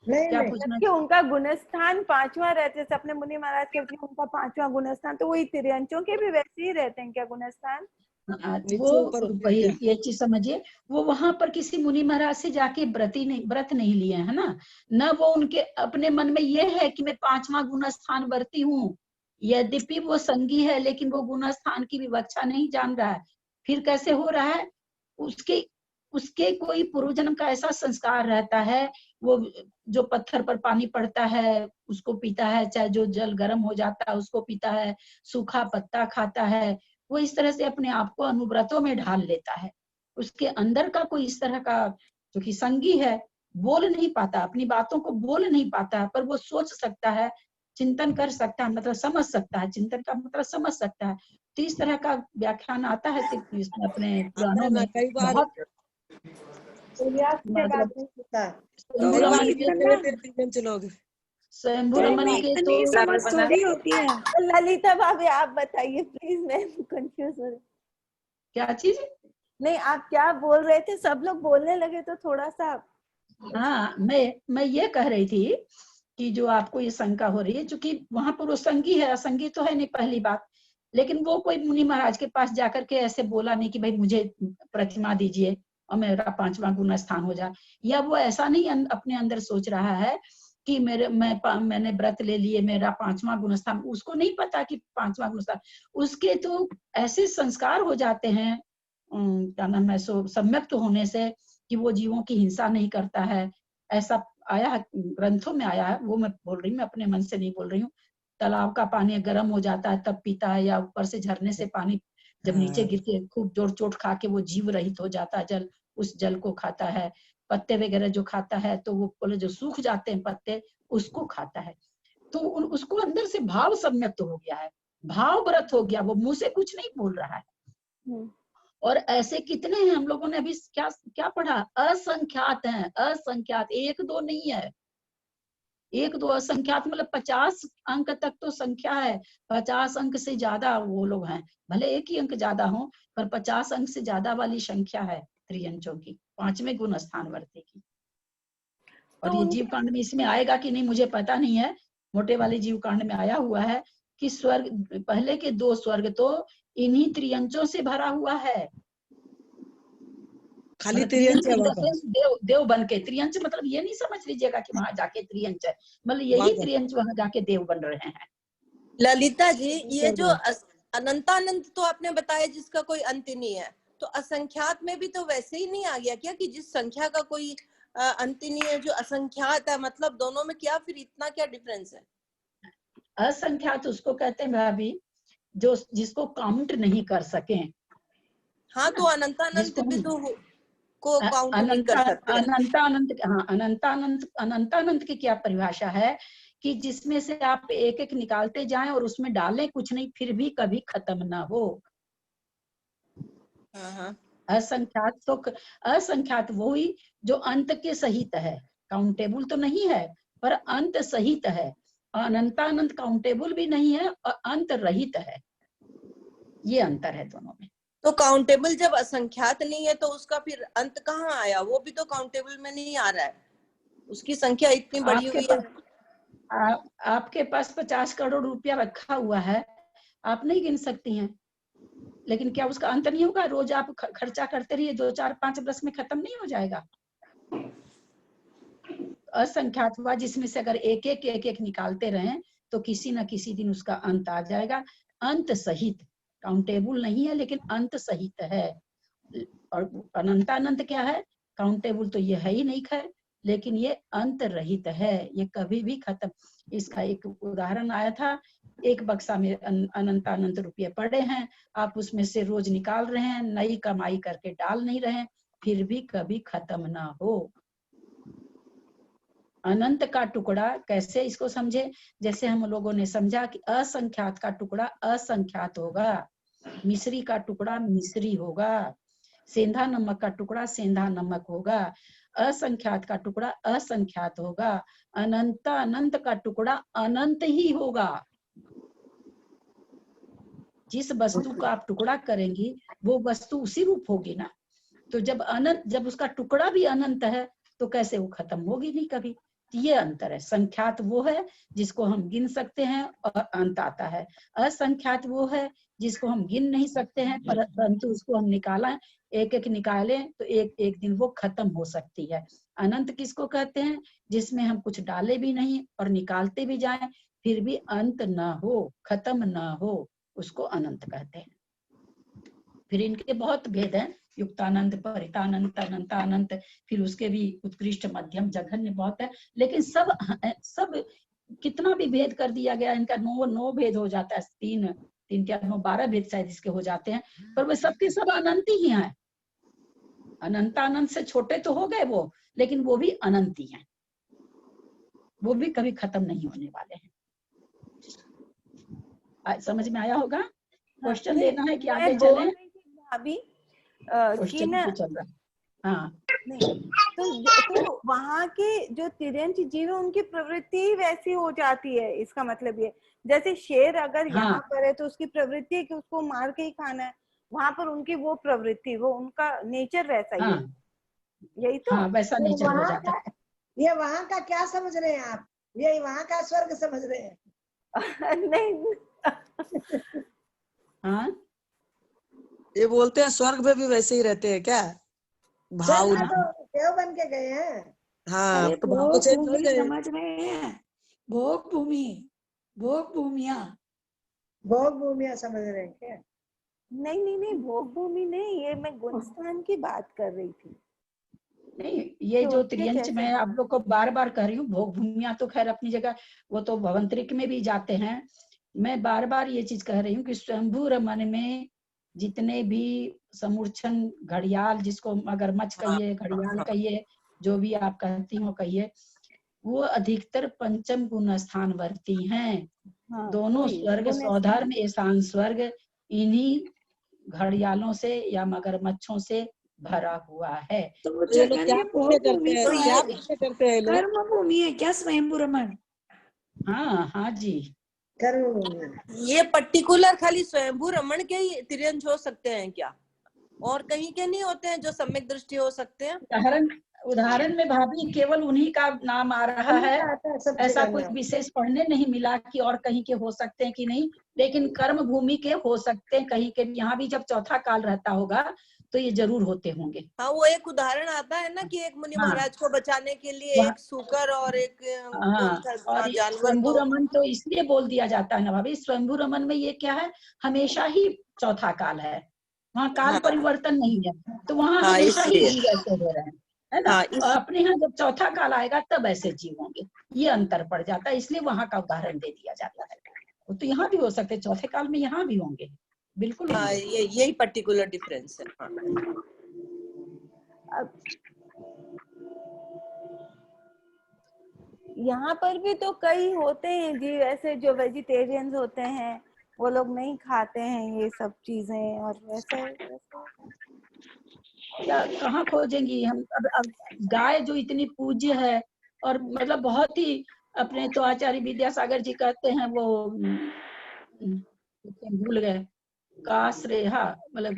क्या नहीं पूछना कि उनका गुणस्थान 5वां रहता है, जैसे अपने मुनि महाराज के उनका 5वां गुणस्थान, तो वही तिर्यंचों के भी वैसे ही रहते हैं क्या गुणस्थान? वो वही ये चीज समझिए, वो वहां पर किसी मुनि महाराज से जाके व्रत नहीं लिए है ना, न वो उनके अपने मन में ये है कि मैं 5वां गुणस्थान व्रती हूँ। यद्यपि वो संगी है लेकिन वो गुणस्थान की विवक्षा नहीं जान रहा है। फिर कैसे हो रहा है, उसके उसके कोई पूर्व जन्म का ऐसा संस्कार रहता है, वो जो पत्थर पर पानी पड़ता है उसको पीता है, चाहे जो जल गर्म हो जाता है उसको पीता है, सूखा पत्ता खाता है, वो इस तरह से अपने आप को अनुव्रतों में ढाल लेता है। उसके अंदर का कोई इस तरह का जो कि संगी है, बोल नहीं पाता, अपनी बातों को बोल नहीं पाता, पर वो सोच सकता है, चिंतन कर सकता है, मतलब समझ सकता है, चिंतन का मतलब समझ सकता है। तो इस तरह का व्याख्यान आता है इसमें अपने पुराणों में कई बार बहुत मतलब स्वयंभू रमन के तो समझ थोड़ी होती है। ललिता भाभी आप बताइए प्लीज, मैं कंफ्यूज हो रही। क्या चीज? नहीं, आप क्या बोल रहे थे, सब लोग बोलने लगे तो थोड़ा सा। हाँ, मैं ये कह रही थी कि जो आपको ये शंका हो रही है, क्योंकि वहां पर वो संगी है, असंगी तो है नहीं पहली बात, लेकिन वो कोई मुनि महाराज के पास जाकर के ऐसे बोला नहीं कि भाई मुझे प्रतिमा दीजिए और मेरा 5वां गुण स्थान हो जाए, या वो ऐसा नहीं अपने अंदर सोच रहा है कि मैंने व्रत ले लिए, मेरा 5वां गुण स्थान, उसको नहीं पता कि 5वां गुण स्थान, उसके तो ऐसे संस्कार हो जाते हैं क्या नाम है सो सम्यक्त होने से कि वो जीवों की हिंसा नहीं करता है। ऐसा आया है, ग्रंथों में आया है, वो मैं बोल रही हूँ, मैं अपने मन से नहीं बोल रही हूँ। तालाब का पानी गर्म हो जाता है तब पीता है, या ऊपर से झरने से पानी जब नीचे गिर के खूब जोर चोट खा के वो जीव रहित हो जाता है जल, उस जल को खाता है। पत्ते वगैरह जो खाता है तो वो बोले जो सूख जाते हैं पत्ते उसको खाता है, तो उसको अंदर से भाव सम्यक्त हो गया है, भाव व्रत हो गया, वो मुंह से कुछ नहीं बोल रहा है। और ऐसे कितने हैं, हम लोगों ने अभी क्या क्या पढ़ा, असंख्यात हैं, असंख्यात, 1-2 नहीं है, 1-2 असंख्यात, मतलब 50 अंक तक तो संख्या है, 50 अंक से ज्यादा वो लोग हैं, भले एक ही अंक ज्यादा हो पर 50 अंक से ज्यादा वाली संख्या है त्रियंचों की, 5वें गुण स्थान वर्ती की। और ये जीव कांड में इसमें आएगा कि नहीं मुझे पता नहीं है, मोटे वाले जीव कांड में आया हुआ है कि स्वर्ग, पहले के 2 स्वर्ग तो इन्हीं त्रियंचों से भरा हुआ है। खाली त्रियंच देव बन के, त्रियंच मतलब ये नहीं समझ लीजिएगा कि वहां जाके त्रियंच है, मतलब यही त्रियंच वहां जाके देव बन रहे हैं। ललिता जी, ये जो अनंतानंत तो आपने बताया जिसका कोई अंत नहीं है, तो असंख्यात में भी तो वैसे ही नहीं आ गया क्या कि जिस संख्या का कोई अंत नहीं है, जो असंख्यात है, मतलब दोनों में क्या फिर इतना क्या डिफरेंस है? असंख्यात उसको कहते हैं भाभी जो जिसको काउंट नहीं कर सके। हाँ, तो अनंतानंत भी तो को काउंट नहीं कर सकते। अनंतानंत, हाँ, अनंतानंत की क्या परिभाषा है कि जिसमें से आप एक एक निकालते जाएं और उसमें डालें कुछ नहीं, फिर भी कभी खत्म ना हो। असंख्यात तो असंख्यात वो ही जो अंत के सहित है, काउंटेबल तो नहीं है पर अंत सहित है। अनंतानंत काउंटेबल भी नहीं है और अंत रहित है, ये अंतर है दोनों में। तो काउंटेबल जब असंख्यात नहीं है तो उसका फिर अंत कहाँ आया? वो भी तो काउंटेबल में नहीं आ रहा है, उसकी संख्या इतनी बड़ी हुई है। आपके पास 50 करोड़ रुपया रखा हुआ है, आप नहीं गिन सकती हैं, लेकिन क्या उसका अंत नहीं होगा? रोज आप खर्चा करते रहिए, 2-4-5 वर्ष में खत्म नहीं हो जाएगा? असंख्यात हुआ जिसमें से अगर एक एक निकालते रहें तो किसी न किसी दिन उसका अंत आ जाएगा, अंत सहित, काउंटेबल नहीं है लेकिन अंत सहित है। और अनंतानंत क्या है? काउंटेबल तो ये है ही नहीं खैर, लेकिन ये अंत रहित है, ये कभी भी खत्म। इसका एक उदाहरण आया था, एक बक्सा में अनंतानंत रुपये पड़े हैं, आप उसमें से रोज निकाल रहे हैं, नई कमाई करके डाल नहीं रहे, फिर भी कभी खत्म ना हो। अनंत का टुकड़ा कैसे इसको समझे? जैसे हम लोगों ने समझा कि असंख्यात का टुकड़ा असंख्यात होगा, मिश्री का टुकड़ा मिश्री होगा, सेंधा नमक का टुकड़ा सेंधा नमक होगा, असंख्यात का टुकड़ा असंख्यात होगा, अनंत का टुकड़ा अनंत ही होगा। जिस वस्तु का आप टुकड़ा करेंगी वो वस्तु उसी रूप होगी ना। तो जब अनंत, जब उसका टुकड़ा भी अनंत है तो कैसे वो खत्म होगी नहीं कभी। ये अंतर है। संख्यात वो है जिसको हम गिन सकते हैं और अंत आता है। असंख्यात वो है जिसको हम गिन नहीं सकते हैं परंतु उसको हम निकाला एक एक निकालें तो एक एक दिन वो खत्म हो सकती है। अनंत किसको कहते हैं? जिसमें हम कुछ डाले भी नहीं और निकालते भी जाएं फिर भी अंत ना हो, खत्म ना हो, उसको अनंत कहते हैं। फिर इनके बहुत भेद हैं, युक्तानंत, परितानंत, अनंतानंत, फिर उसके भी उत्कृष्ट, मध्यम, जघन्य बहुत है। लेकिन सब कितना भी भेद कर दिया गया, इनका 9 भेद हो जाता है, 3 के 9 12 भेद शायद इसके हो जाते हैं, पर वे सबके सब अनंत ही हैं। अनंतानंत से छोटे तो हो गए वो, लेकिन वो भी अनंत ही हैं, वो भी कभी खत्म नहीं होने वाले हैं। समझ में आया होगा? क्वेश्चन लेना है कि आगे चले? अभी क्वेश्चन चल रहा है। हाँ, तो वहाँ के जो तिर्यंच जीव है उनकी प्रवृत्ति ही वैसी हो जाती है। इसका मतलब ये, जैसे शेर अगर यहाँ पर है तो उसकी प्रवृत्ति है कि उसको मार के ही खाना है, वहां पर उनकी वो प्रवृत्ति, वो उनका नेचर वैसा ही है। यही तो वैसा नेचर हो जाता है। ये वहाँ का क्या समझ रहे हैं आप? ये वहाँ का स्वर्ग समझ रहे हैं? नहीं। हाँ, ये बोलते हैं स्वर्ग में भी वैसे ही रहते हैं क्या? भाव देव बन के गए हैं। हाँ, तो भाव भोग भूमि समझ रहे हैं, भोग भूमि, भोग भूमिया समझ रहे हैं क्या? नहीं, भोग भूमि नहीं, ये मैं गुणस्थान की बात कर रही थी। नहीं, ये जो त्रियंच मैं आप लोग को बार बार कह रही हूँ, भोग भूमिया तो खैर अपनी जगह, वो तो भवंतरिक में भी जाते हैं। मैं बार बार ये चीज कह रही हूँ कि स्वयंभू रमन में जितने भी समूर्छन, घड़ियाल, जिसको मगरमच्छ कहिए, घड़ियाल कहिए, जो भी आप कहती हो कहिए, वो अधिकतर पंचम गुण स्थान वर्ती हैं। दोनों स्वर्ग, स्वधर्म ईशान स्वर्ग, इन्हीं घड़ियालों से या मगरमच्छों से भरा हुआ है। तो वो जगन्य भोग भूमि तो है, कर्म भूमि है क्या स्वयंभू रमन? हाँ जी, ये पर्टिकुलर खाली स्वयंभू रमन के ही तिर्यंच हो सकते हैं क्या? और कहीं के नहीं होते हैं जो सम्यक दृष्टि हो सकते हैं? उदाहरण में भाभी केवल उन्हीं का नाम आ रहा है, ऐसा कुछ विशेष पढ़ने नहीं मिला कि और कहीं के हो सकते हैं कि नहीं, लेकिन कर्म भूमि के हो सकते हैं कहीं के। यहाँ भी जब चौथा काल रहता होगा तो ये जरूर होते होंगे। हाँ, वो एक उदाहरण आता है ना कि एक मुनि महाराज को बचाने के लिए एक सूकर और एक और जानवर, स्वयंभू रमन तो इसलिए बोल दिया जाता है ना भाभी, स्वयंभू रमन में ये क्या है, हमेशा ही चौथा काल है, वहाँ काल परिवर्तन नहीं है, तो वहाँ हमेशा ही जीव ऐसे हो रहे हैं, है ना। और अपने यहाँ जब चौथा काल आएगा तब ऐसे जीव होंगे, ये अंतर पड़ जाता है, इसलिए वहाँ का उदाहरण दे दिया जाता है। वो तो यहाँ भी हो सकते, चौथे काल में यहाँ भी होंगे, बिल्कुल। हाँ, यही पर्टिकुलर डिफरेंस है। अब यहाँ पर भी तो कई होते हैं जी वैसे जो वेजिटेरियंस होते हैं, वो लोग नहीं खाते हैं ये सब चीजें, और वैसे कहाँ खोजेंगी हम? अब गाय जो इतनी पूज्य है और मतलब बहुत ही, अपने तो आचार्य विद्यासागर जी कहते हैं, वो भूल गए, का श्रेहा, मतलब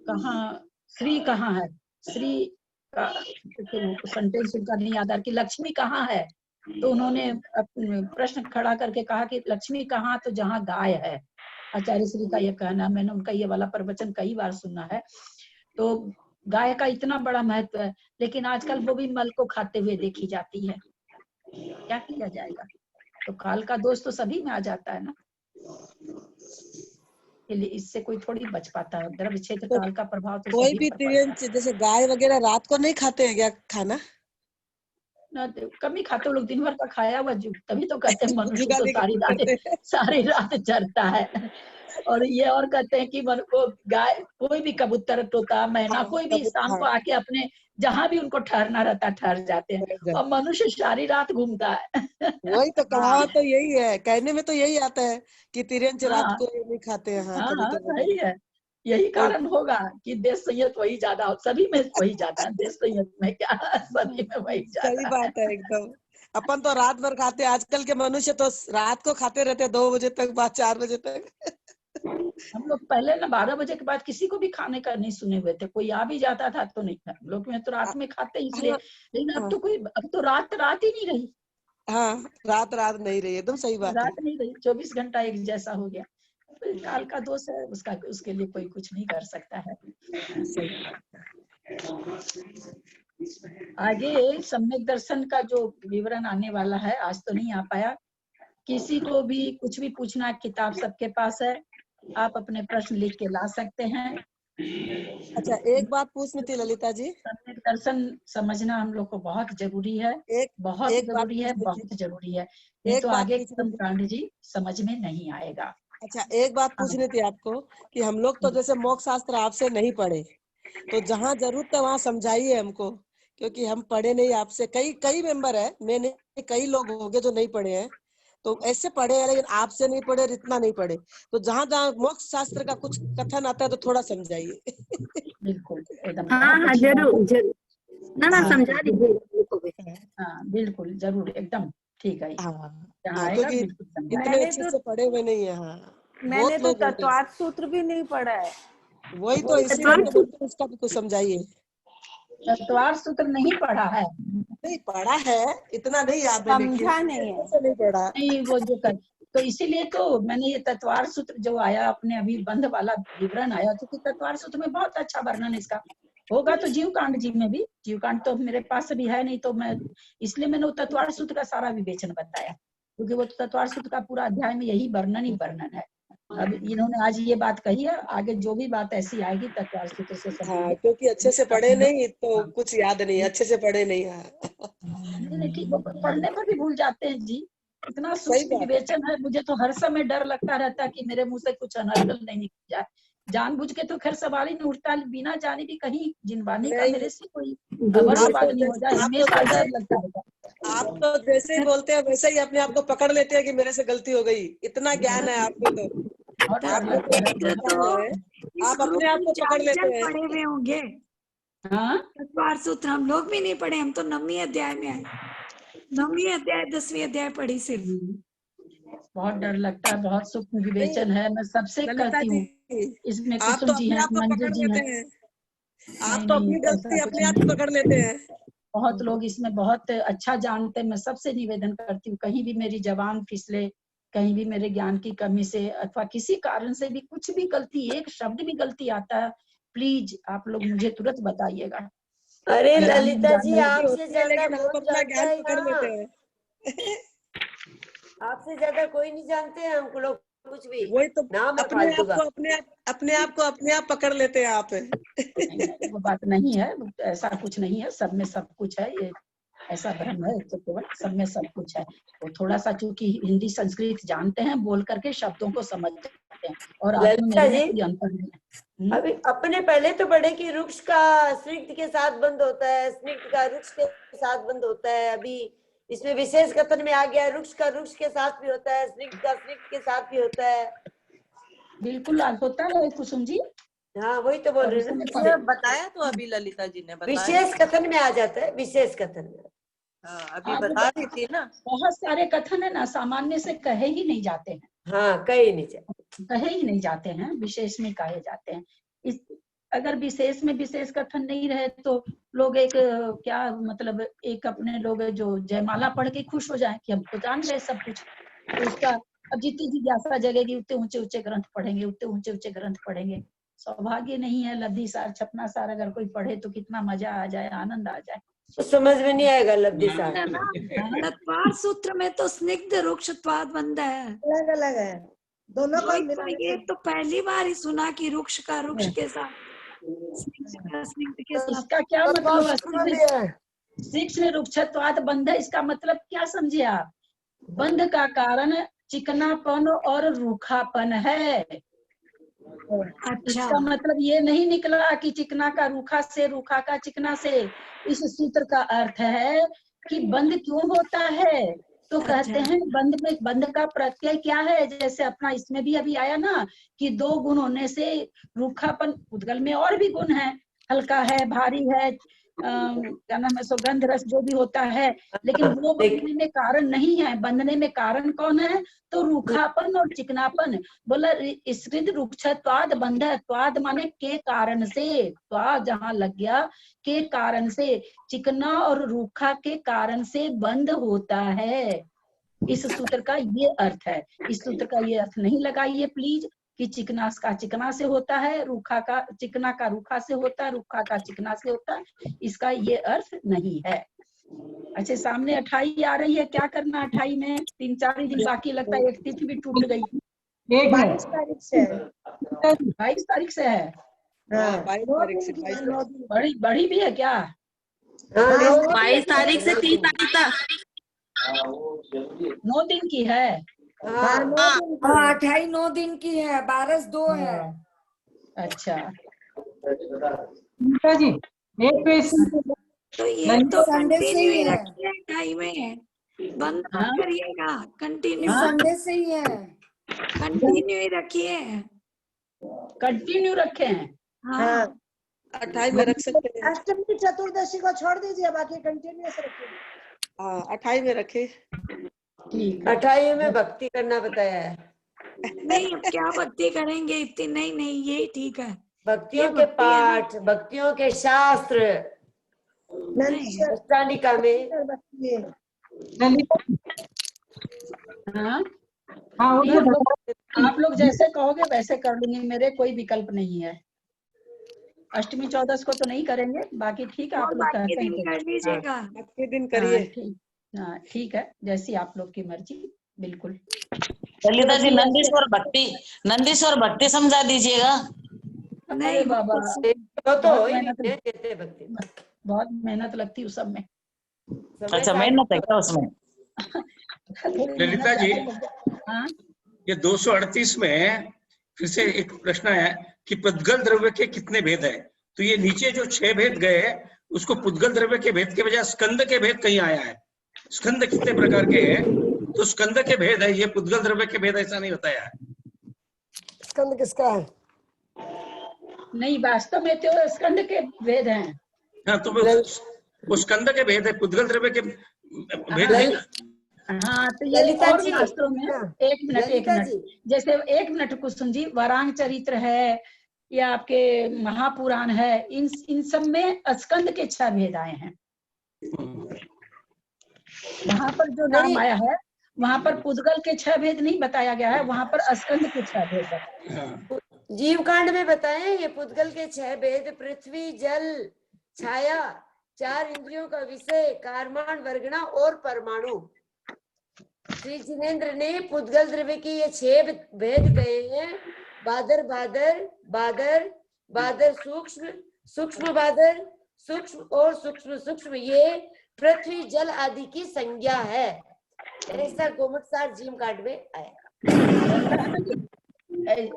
कहाँ श्री कहाँ है, श्री का सेंटेंस उनका नहीं याद आ रहा कि लक्ष्मी कहाँ है, तो उन्होंने प्रश्न खड़ा करके कहा कि लक्ष्मी कहाँ, तो जहाँ गाय है। आचार्य श्री का ये कहना, मैंने उनका ये वाला प्रवचन कई बार सुना है। तो गाय का इतना बड़ा महत्व है, लेकिन आजकल वो भी मल को खाते हुए देखी जाती है, क्या किया जाएगा? तो काल का दोष तो सभी में आ जाता है ना, इससे कोई थोड़ी बच पाता है। द्रव्य क्षेत्र काल का प्रभाव तो कोई भी तिर्यंच जैसे गाय वगैरह रात को नहीं खाते हैं क्या खाना? ना, कम ही खाते लोग, दिन भर का खाया हुआ, तभी तो कहते हैं मनुष्य तो सारी रात चरता है। और ये और कहते हैं कि मन को गाय, कोई भी कबूतर, तोता, मैना, कोई भी शाम को आके अपने जहाँ भी उनको ठहरना रहता ठहर जाते हैं, और मनुष्य सारी रात घूमता है। वही तो कहा, तो यही है, कहने में तो यही आता है कि तिर्यंच रात को नहीं खाते हैं। हाँ, सही है, यही कारण होगा कि देश संयत वही ज्यादा, सभी में वही ज्यादा है, देश संयत में क्या, सभी में वही ज्यादा। सही बात है एकदम। अपन तो रात भर खाते, आजकल के मनुष्य तो रात को खाते रहते 2 बजे तक, बाद 4 बजे तक। हम लोग पहले ना 12 बजे के बाद किसी को भी खाने का नहीं सुने हुए थे, कोई आ भी जाता था तो नहीं था, हम लोग में तो रात में खाते इसलिए। लेकिन अब तो कोई, अब तो रात ही नहीं रही, हाँ, रात रात नहीं रही, एकदम सही बात है। रात नहीं रही, 24 घंटा एक जैसा हो गया। तो काल का दोष है, उसका उसके लिए कोई कुछ नहीं कर सकता है। सही बात है। आगे सम्यक दर्शन का जो विवरण आने वाला है, आज तो नहीं आ पाया। किसी को भी कुछ भी पूछना, किताब सबके पास है, आप अपने प्रश्न लिख के ला सकते हैं। अच्छा, एक बात पूछनी थी ललिता जी। सम्यक दर्शन समझना हम लोग को बहुत जरूरी है, बहुत एक बात जरूरी है, पूछनी बहुत थी। जरूरी है, नहीं एक तो बात आगे पूछनी थी। कांड जी समझ में नहीं आएगा। अच्छा, एक बात पूछनी थी आपको कि हम लोग तो जैसे मोक्ष शास्त्र आपसे नहीं पढ़े, तो जहाँ जरूरत है वहाँ समझाइए हमको, क्योंकि हम पढ़े नहीं आपसे। कई मेंबर है, मैंने कई लोग होंगे जो नहीं पढ़े हैं, तो ऐसे पढ़े हैं लेकिन आपसे नहीं पढ़े, इतना नहीं पढ़े। तो जहाँ जहाँ मोक्ष शास्त्र का कुछ कथन आता है तो थोड़ा समझाइए। बिल्कुल, एकदम। हाँ हाँ, जरूर जरूर, ना हाँ, समझा दीजिए। हाँ बिल्कुल, जरूर, एकदम ठीक है। जहाँ आएगा क्योंकि बिल्कुल समझाएंगे। इतने अच्छे से पढ़े हुए नहीं है। मैंने बहुत तो लोग होंगे। तत्वार्थ सूत्र भी नहीं पढ़ा है। वही तो, इसीलिए तो बोलते हैं, उसका भी कुछ समझाइए। तत्वार्थ सूत्र नहीं पढ़ा है? नहीं पढ़ा है, इतना नहीं याद है, लेकिन समझा नहीं है। से नहीं पढ़ा। नहीं, वो जो कर, तो इसीलिए तो मैंने ये तत्वार्थ सूत्र जो आया अपने अभी बंध वाला विवरण आया, तो तत्वार्थ सूत्र में बहुत अच्छा वर्णन इसका होगा। तो जीव कांड जी में भी, जीव कांड तो मेरे पास भी है नहीं, तो मैं इसलिए मैंने वो तत्वार्थ सूत्र का सारा विवेचन बताया, क्योंकि वो तत्वार्थ सूत्र का पूरा अध्याय में यही वर्णन ही वर्णन है। अब इन्होंने आज ये बात कही है, आगे जो भी बात ऐसी आएगी तत्वार्थ सूत्र से हाँ, क्योंकि अच्छे से पढ़े नहीं तो कुछ याद नहीं, अच्छे से पढ़े नहीं है। नहीं ठीक, पढ़ने पर भी भूल जाते हैं जी, इतना सूक्ष्म विवेचन है। मुझे तो हर समय डर लगता रहता है कि मेरे मुंह से कुछ अनर्गल नहीं निकल जाए। जानबूझ के तो खैर सवाल ही नहीं उठता, बिना जाने भी कहीं जिनवानी का मेरे से कोई अवर सवाल नहीं हो जाए, हमेशा डर लगता है। आप तो जैसे ही बोलते हैं वैसे ही अपने आप को पकड़ लेते हैं कि मेरे से गलती हो गई। इतना ज्ञान है आप में, तो आप अपने आप को पकड़ लेते हैं। पढ़े हुए होंगे। तत्वार्थ सूत्र हम लोग भी नहीं पढ़े, हम तो 9वीं अध्याय में आए, 9वीं अध्याय 10वीं अध्याय पढ़ी सिर्फ। बहुत डर लगता है, बहुत सूक्ष्म विवेचन है, मैं सबसे कहती हूँ इसमें। आप कुसुम तो जी अपने हैं, आप को मंजू पकड़ जी लेते हैं। हैं। आप तो अपनी गलती अपने आप पकड़ लेते हैं। बहुत लोग इसमें बहुत अच्छा जानते हैं। मैं सबसे निवेदन करती हूँ, कहीं भी मेरी जबान फिसले, कहीं भी मेरे ज्ञान की कमी से अथवा किसी कारण से भी कुछ भी गलती, एक शब्द भी गलती आता है, प्लीज आप लोग मुझे तुरंत बताइएगा। अरे ललिता जी, आपसे ज्यादा लेकिन आप कौन अपना जानता ज्ञान है पकड़ लेते यहाँ? हैं। आपसे ज्यादा कोई नहीं जानते हैं हमको लोग कुछ भी। वही तो, नाम है अपने फालतू आप का। को अपने आप पकड़ लेते हैं आप। वो बात नहीं है, ऐसा कुछ नहीं है, सब में सब कुछ है। ये ऐसा भ्रम है, तो केवल सब में सब कुछ है। वो थोड़ा सा चूंकि हिंदी संस्कृत जानते हैं, बोल करके शब्दों को समझते हैं, और ललिता आत्म में जी, कोई अंतर नहीं है। अभी अपने पहले तो पढ़े कि वृक्ष का स्निग्ध के साथ बंद होता है, स्निग्ध का वृक्ष के साथ बंद होता है। अभी इसमें विशेष कथन में आ गया, वृक्ष का वृक्ष के साथ भी होता है, स्निग्ध का स्निग्ध के साथ भी होता है। बिल्कुल होता है कुसुम जी। हाँ, वही तो बोल रही हूँ ये बताया तो अभी ललिता जी ने बताया, विशेष कथन में आ जाता है, विशेष कथन में। अभी बता रही थी ना। बहुत सारे कथन है ना, सामान्य से कहे ही नहीं जाते हैं। हाँ, कहे नहीं जाते हैं, विशेष में कहे जाते हैं। इस अगर विशेष में विशेष कथन नहीं रहे तो लोग एक क्या मतलब, एक अपने लोग जो जयमाला पढ़ के खुश हो जाए कि हम तो जान गए सब कुछ, तो उसका अब जितनी जिज्ञासा जगेगी उतने ऊंचे ऊंचे ग्रंथ पढ़ेंगे, उतने ऊंचे ऊंचे ग्रंथ पढ़ेंगे। सौभाग्य नहीं है, लद्दी सार छपना सार अगर कोई पढ़े तो कितना मजा आ जाए, आनंद आ जाए। तो समझ में नहीं आएगा लब्धि सार। तत्वार्थ सूत्र में तो स्निग्ध वृक्षत्वाद बंध है, अलग अलग है, दोनों को मिला। ये तो पहली बार ही सुना कि वृक्ष का वृक्ष के साथ, स्निग्ध के साथ। इसका क्या मतलब है? शिक्ष्ण वृक्षत्वाद बंध है, इसका मतलब क्या समझे आप? बंध का कारण चिकनापन और रूखापन है। इसका मतलब ये नहीं निकला कि चिकना का रूखा से, रूखा का चिकना से। इस सूत्र का अर्थ है कि बंध क्यों होता है, तो कहते हैं बंध में, बंध का प्रत्यय क्या है? जैसे अपना इसमें भी अभी आया ना कि 2 गुण होने से रूखापन, उद्गल में और भी गुण है, हल्का है, भारी है, क्या नाम है, सुगंध रस जो भी होता है, लेकिन वो बंधने में कारण नहीं है। बंधने में कारण कौन है? तो रूखापन और चिकनापन। बोला स्त्रीद रुक्षत्वाद बंध, त्वाद माने के कारण से, त्वा जहाँ लग गया के कारण से, चिकना और रूखा के कारण से बंध होता है। इस सूत्र का ये अर्थ है। इस सूत्र का ये अर्थ नहीं लगाइए प्लीज कि चिकना का चिकना से होता है, रूखा का चिकना का रूखा से होता है, रूखा का चिकना से होता है। इसका ये अर्थ नहीं है। अच्छा, सामने 28 आ रही है, क्या करना 28 में? 3-4 ही दिन बाकी, लगता है एक तिथि भी टूट गई। 22 तारीख से है। 22 तारीख से है। 22 तारीख से। बड़ी भी है क्या? 22 तारीख से 30 तारीख तक 9 दिन की है। 28 9 दिन की है, 12 2 है। अच्छा जी, एक क्वेश्चन तो ये तो संडे से ही है, 28 में बंद मत करिएगा, कंटिन्यू संडे से ही है, कंटिन्यू ही रखिए। कंटिन्यू रखे हैं। हाँ 28 में रख सकते हैं। अष्टमी चतुर्दशी को छोड़ दीजिए, बाकी कंटिन्यूस रखिए। हाँ 28 में रखे। ठीक। 28 में भक्ति करना बताया है। नहीं, अब क्या भक्ति करेंगे इतनी? नहीं नहीं, यही ठीक है। भक्तियों के पाठ, भक्तियों के शास्त्र अष्टानिका में। हाँ आप लोग जैसे कहोगे वैसे कर लूंगी, मेरे कोई विकल्प नहीं है। अष्टमी 14 को तो नहीं करेंगे, बाकी ठीक है आप लोग कहते हैं कर लीजिएगा, बाकी दिन करिए। ठीक है, जैसी आप लोग की मर्जी। बिल्कुल। ललिता जी, नंदीश्वर भक्ति समझा दीजिएगा। नहीं बाबा, बहुत मेहनत लगती है उस सब में। अच्छा, मेहनत है क्या उसमें? ललिता जी, ये 238 में फिर से एक प्रश्न है कि पुद्गल द्रव्य के कितने भेद है? तो ये नीचे जो 6 भेद गए, उसको पुद्गल द्रव्य के भेद के बजाय स्कंद के भेद कहीं आया है। स्कंद कितने प्रकार के हैं? तो स्कंद के भेद है, ये पुद्गल द्रव्य के भेद ऐसा नहीं बताया है। स्कंद किसका है? नहीं, वास्तव में तो स्कंद के भेद हैं। हाँ, तो वो स्कंद के भेद है, पुद्गल द्रव्य के भेद है। हाँ, तो ये और शास्त्रों में एक मिनट जैसे 1 मिनट कुसुम जी, वरांग चरित्र है या आपके महापुराण है, इन सब में स्कंद के 6 भेद आए हैं। वहां पर जो नाम आया है वहां पर पुद्गल के 6 भेद नहीं बताया गया है, वहां पर स्कंद के 6 भेद है। जीव कांड में बताए ये पुद्गल के 6 भेद: पृथ्वी, जल, छाया, 4 इंद्रियों का विषय, कारमान, वर्गणा और परमाणु। श्री जिनेन्द्र ने पुद्गल द्रव्य की ये 6 भेद कहे हैं: बादर बादर, बादर बादर सूक्ष्म, सूक्ष्म बादर, सूक्ष्म और सूक्ष्म सूक्ष्म। ये पृथ्वी जल आदि की संज्ञा है। ऐसा गोमुखसार जीव कांड में आया।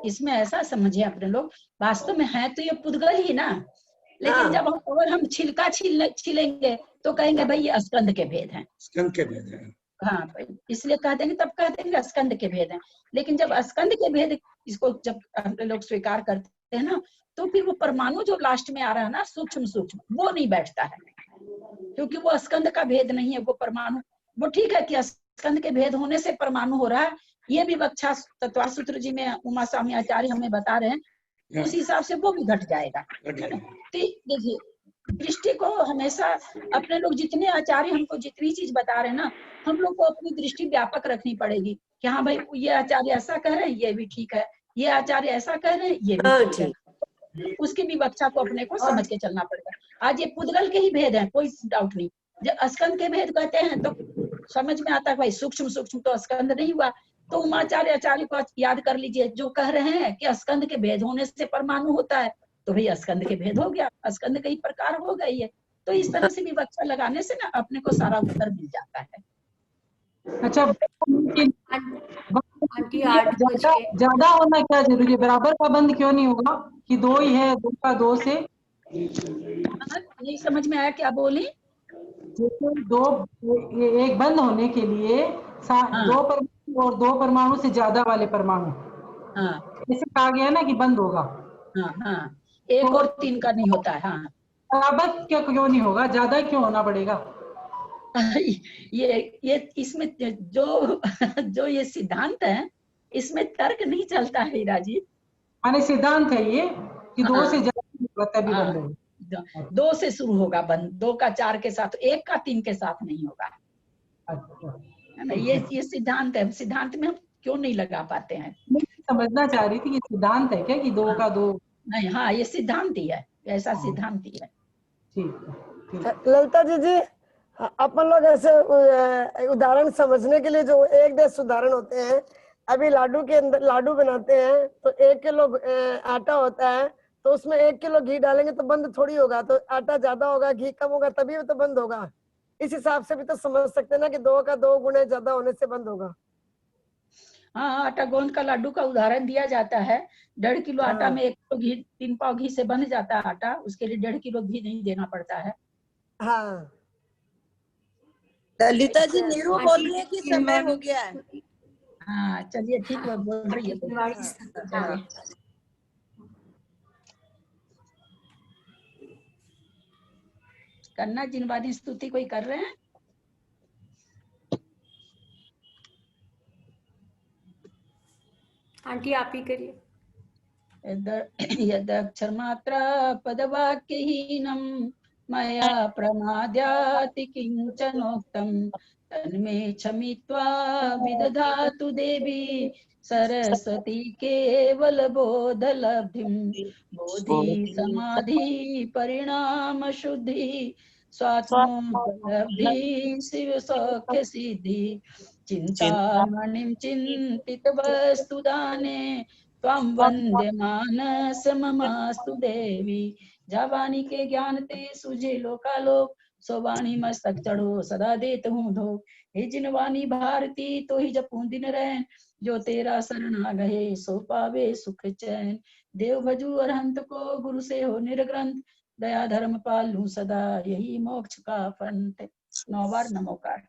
इसमें ऐसा समझिए अपने लोग, वास्तव में है तो ये पुद्गल ही ना, लेकिन जब अगर हम छिलका छीलेंगे तो कहेंगे भाई ये स्कंद के भेद हैं। स्कंद के भेद हैं। हाँ, इसलिए कह देंगे, तब कह देंगे स्कंद के भेद हैं। लेकिन जब स्कंद के भेद इसको जब हम लोग स्वीकार करते हैं ना, तो फिर वो परमाणु जो लास्ट में आ रहा है ना, सूक्ष्म सूक्ष्म, वो नहीं बैठता है, क्योंकि वो स्कंद का भेद नहीं है। वो परमाणु, वो ठीक है कि स्कंद के भेद होने से परमाणु हो रहा है, ये भी वक्षा तत्वा सूत्र जी में उमा स्वामी आचार्य हमें बता रहे हैं, उस हिसाब से वो भी घट जाएगा। देखिए, दृष्टि को हमेशा अपने लोग, जितने आचार्य हमको जितनी चीज बता रहे हैं ना, हम लोग को अपनी दृष्टि व्यापक रखनी पड़ेगी कि हाँ भाई, ये आचार्य ऐसा कह रहे हैं, ये भी ठीक है, ये आचार्य ऐसा कह रहे हैं, ये भी ठीक है। उसकी भी वक्षा को अपने को समझ के चलना पड़ेगा। आज ये पुद्गल के ही भेद हैं, कोई डाउट नहीं। जब स्कंद के भेद कहते हैं तो समझ में आता है भाई सूक्ष्म सूक्ष्म तो स्कंद नहीं हुआ। तो उमाचार्य आचार्य को याद कर लीजिए, जो कह रहे हैं कि स्कंद के भेद होने से परमाणु होता है, तो भाई स्कंद के भेद हो गया, स्कंद कई प्रकार हो गई है। तो इस तरह से भी वक्षा लगाने से ना अपने को सारा उत्तर मिल जाता है। अच्छा, ज्यादा होना क्या जरूरी है? बराबर का बंद क्यों नहीं होगा कि 2 ही है, 2 का 2 से? नहीं समझ में आया, क्या बोली? जैसे 2 एक बंद होने के लिए 2 परमाणु और 2 परमाणु से ज्यादा वाले परमाणु, जैसे कहा गया ना कि बंद होगा। 1 और 3 का नहीं होता है। हाँ, बराबर क्या क्यों नहीं होगा, ज्यादा क्यों होना पड़ेगा? ये इसमें जो ये सिद्धांत है, इसमें तर्क नहीं चलता है हीरा जी। माने सिद्धांत है ये कि दो हाँ, से ज्यादा तभी हाँ, बंद होगा। 2 से शुरू होगा बंद, 2 का 4 के साथ, 1 का 3 के साथ नहीं होगा। अच्छा, है ना, ये सिद्धांत है, सिद्धांत में हम क्यों नहीं लगा पाते हैं? समझना चाह रही थी कि सिद्धांत है क्या कि 2 का 2? नहीं, हाँ, ये सिद्धांत ही है, ऐसा सिद्धांत ही है। ठीक। ललिता जी अपन लोग ऐसे उदाहरण समझने के लिए जो एक देश उदाहरण होते हैं, अभी लाडू के अंदर लाडू बनाते हैं तो 1 किलो आटा होता है, तो उसमें 1 किलो घी डालेंगे तो बंद थोड़ी होगा, तो आटा ज्यादा होगा घी कम होगा तभी तो बंद होगा। इस हिसाब से भी तो समझ सकते हैं ना कि 2 का 2 गुना ज्यादा होने से बंद होगा। हाँ, आटा गोंद का लड्डू का उदाहरण दिया जाता है। 1.5 किलो आटा में 1 किलो घी, 3 पाव घी से बन जाता है आटा, उसके लिए 1.5 किलो घी नहीं देना पड़ता है। हाँ, ललिता जी नीरू बोल रही है कि समय हो गया है। हाँ, चलिए ठीक है, बोल रही है तो चलिए। करना जिनवानी स्तुति कोई कर रहे हैं? आंटी आप ही करिए। यदक्षरमात्रा पदवाक्यहीनं मया प्रमाद्याति किंचनोक्तं तन्मे क्षमित्वा विदधातु देवी सरस्वती केवल बोधलब्धिं। बोधि समाधि परिणाम शुद्धि स्वात्मोपलब्धि शिव सौख्य सिद्धि। चिंतामणिं चिंतित वस्तु दाने त्वं वंदे मानस ममास्तु देवी। जावानी के ज्ञान ते सुझे लोकालोक, सोवाणी मस्तक चढ़ो सदा देत हूँ धो। हे जिनवानी भारती तो ही जपूं दिन रैन, जो तेरा शरण आ गए सो पावे सुख चैन। देव भजू अरहंत को गुरु से हो निर्ग्रंथ, दया धर्म पालू सदा यही मोक्ष का फंत। 9 बार नमोकार।